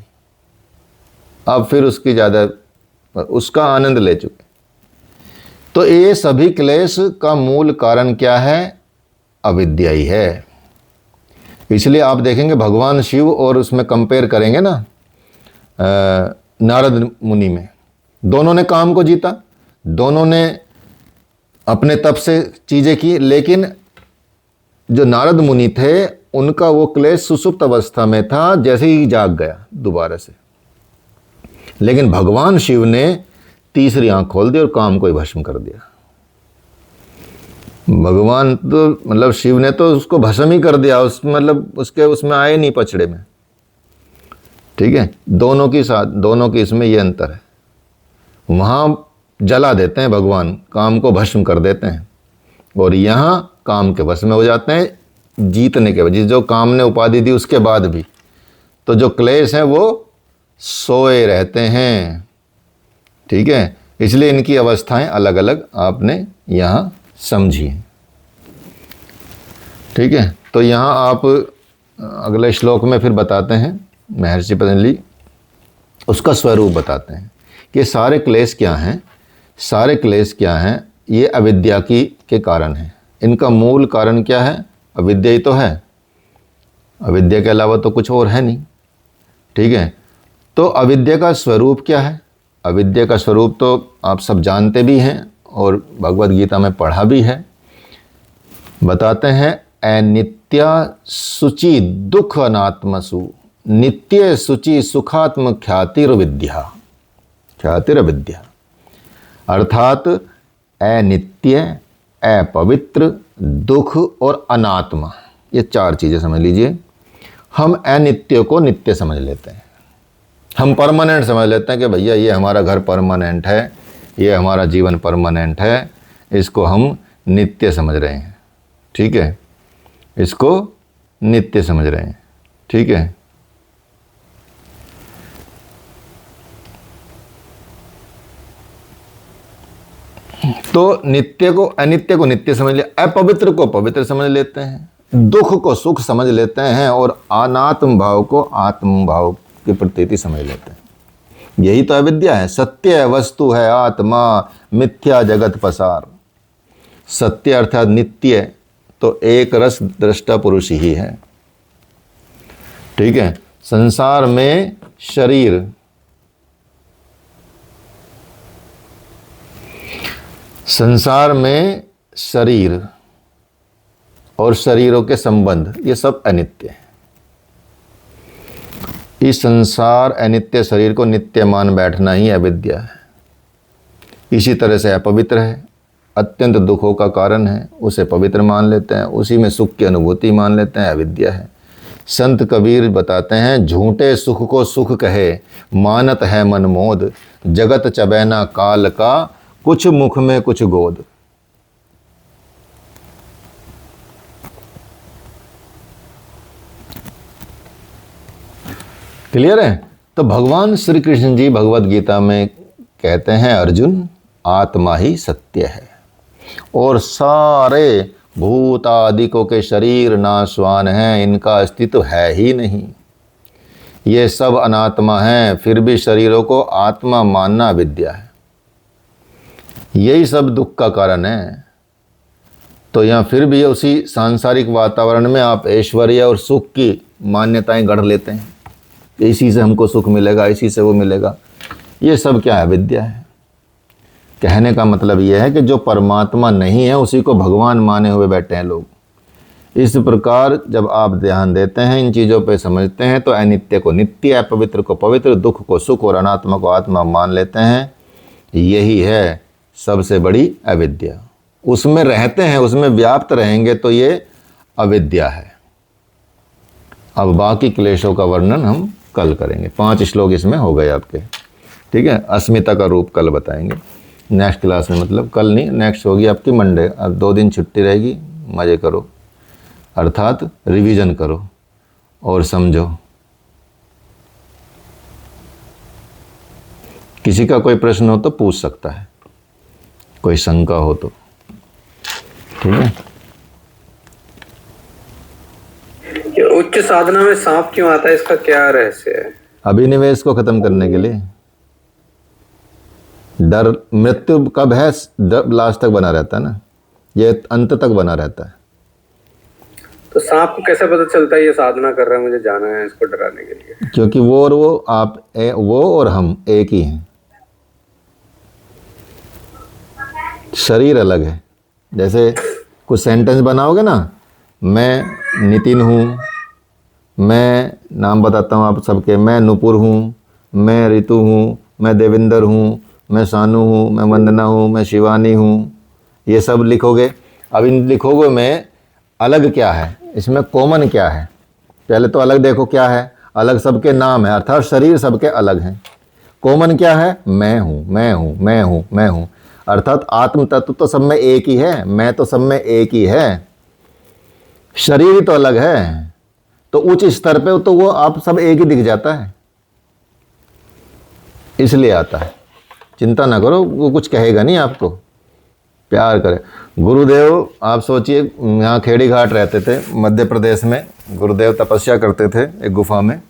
अब फिर उसकी ज़्यादा उसका आनंद ले चुके। तो ये सभी क्लेश का मूल कारण क्या है? अविद्या ही है। इसलिए आप देखेंगे भगवान शिव और उसमें कंपेयर करेंगे ना नारद मुनि में, दोनों ने काम को जीता, दोनों ने अपने तप से चीज़ें की, लेकिन जो नारद मुनि थे उनका वो क्लेश सुसुप्त अवस्था में था, जैसे ही जाग गया दोबारा से। लेकिन भगवान शिव ने तीसरी आंख खोल दी और काम को ही भस्म कर दिया। भगवान तो मतलब शिव ने तो उसको भस्म ही कर दिया, मतलब उसके उसमें आए नहीं पछड़े में। ठीक है, दोनों की इसमें ये अंतर है। वहाँ जला देते हैं भगवान, काम को भस्म कर देते हैं, और यहाँ काम के वश में हो जाते हैं जीतने के वजह, जो काम ने उपाधि दी उसके बाद भी। तो जो क्लेश है वो सोए रहते हैं। ठीक है, इसलिए इनकी अवस्थाएं अलग अलग आपने यहाँ समझी। ठीक है, तो यहाँ आप अगले श्लोक में फिर बताते हैं, महर्षि पतंजलि उसका स्वरूप बताते हैं कि सारे क्लेश क्या हैं। सारे क्लेश क्या हैं? ये अविद्या के कारण है। इनका मूल कारण क्या है? अविद्या ही तो है, अविद्या के अलावा तो कुछ और है नहीं। ठीक है, तो अविद्या का स्वरूप क्या है? अविद्या का स्वरूप तो आप सब जानते भी हैं और भगवद गीता में पढ़ा भी है। बताते हैं, अनित्या शुचि दुख अनात्मसु नित्य शुचि सुखात्म ख्यातिर्विद्या। ख्यातिर्विद्या अर्थात अनित्य, अपवित्र, दुख और अनात्मा, ये चार चीज़ें समझ लीजिए। हम अनित्य को नित्य समझ लेते हैं, हम परमानेंट समझ लेते हैं कि भैया ये हमारा घर परमानेंट है, ये हमारा जीवन परमानेंट है, इसको हम नित्य समझ रहे हैं। ठीक है, इसको नित्य समझ रहे हैं। ठीक है, तो अनित्य को नित्य समझ लिया, अपवित्र को पवित्र समझ लेते हैं, दुख को सुख समझ लेते हैं, और अनात्म भाव को आत्म भाव की प्रतीति समझ लेते हैं। यही तो अविद्या है। सत्य वस्तु है आत्मा, मिथ्या जगत पसार। सत्य अर्थात नित्य तो एक रस दृष्टा पुरुष ही है। ठीक है, संसार में शरीर और शरीरों के संबंध, ये सब अनित्य है। इस संसार अनित्य शरीर को नित्य मान बैठना ही अविद्या है। इसी तरह से अपवित्र है, अत्यंत दुखों का कारण है, उसे पवित्र मान लेते हैं, उसी में सुख की अनुभूति मान लेते हैं, अविद्या है। संत कबीर बताते हैं, झूठे सुख को सुख कहे, मानत है मन मोद, जगत चबैना काल का, कुछ मुख में कुछ गोद। क्लियर है? तो भगवान श्री कृष्ण जी भगवद गीता में कहते हैं, अर्जुन आत्मा ही सत्य है और सारे भूत आदिकों के शरीर नाशवान हैं, इनका अस्तित्व है ही नहीं। ये सब अनात्मा हैं, फिर भी शरीरों को आत्मा मानना विद्या है। यही सब दुख का कारण है। तो यहाँ फिर भी उसी सांसारिक वातावरण में आप ऐश्वर्य और सुख की मान्यताएं गढ़ लेते हैं, इसी से हमको सुख मिलेगा, इसी से वो मिलेगा। ये सब क्या है? विद्या है। कहने का मतलब यह है कि जो परमात्मा नहीं है उसी को भगवान माने हुए बैठे हैं लोग। इस प्रकार जब आप ध्यान देते हैं, इन चीज़ों पे समझते हैं, तो अनित्य को नित्य, अपवित्र को पवित्र, दुख को सुख और अनात्मा को आत्मा मान लेते हैं। यही है सबसे बड़ी अविद्या। उसमें रहते हैं, उसमें व्याप्त रहेंगे तो ये अविद्या है। अब बाकी क्लेशों का वर्णन हम कल करेंगे। 5 श्लोक इसमें हो गए आपके। ठीक है, अस्मिता का रूप कल बताएंगे नेक्स्ट क्लास में। मतलब कल नहीं, नेक्स्ट होगी आपकी मंडे। अब 2 दिन छुट्टी रहेगी, मज़े करो, अर्थात रिवीजन करो और समझो। किसी का कोई प्रश्न हो तो पूछ सकता है, कोई शंका हो तो। ठीक है, उच्च साधना में सांप क्यों आता है, इसका क्या रहस्य है? अभिनिवेश को खत्म करने के लिए। डर मृत्यु कब है? लास्ट तक बना रहता है ना, ये अंत तक बना रहता है। तो सांप को कैसे पता चलता है ये साधना कर रहा है, मुझे जाना है इसको डराने के लिए? क्योंकि वो और वो वो और हम एक ही हैं। शरीर अलग है। जैसे कुछ सेंटेंस बनाओगे ना, मैं नितिन हूँ, मैं नाम बताता हूँ आप सबके, मैं नुपुर हूँ, मैं ऋतु हूँ, मैं देवेंद्र हूँ, मैं सानू हूँ, मैं वंदना हूँ, मैं शिवानी हूँ, ये सब लिखोगे। अब इन लिखोगे में अलग क्या है, इसमें कॉमन क्या है? पहले तो अलग देखो क्या है। अलग सबके नाम है, अर्थात शरीर सबके अलग हैं। कॉमन क्या है? मैं हूँ, मैं हूँ, मैं हूँ, मैं हूँ, अर्थात आत्म तत्व तो सब में एक ही है, मैं तो सब में एक ही है। शरीर ही तो अलग है। तो उच्च स्तर पे तो वो आप सब एक ही दिख जाता है, इसलिए आता है। चिंता ना करो, वो कुछ कहेगा नहीं आपको, प्यार करे। गुरुदेव आप सोचिए, यहाँ खेड़ी घाट रहते थे मध्य प्रदेश में। गुरुदेव तपस्या करते थे एक गुफा में।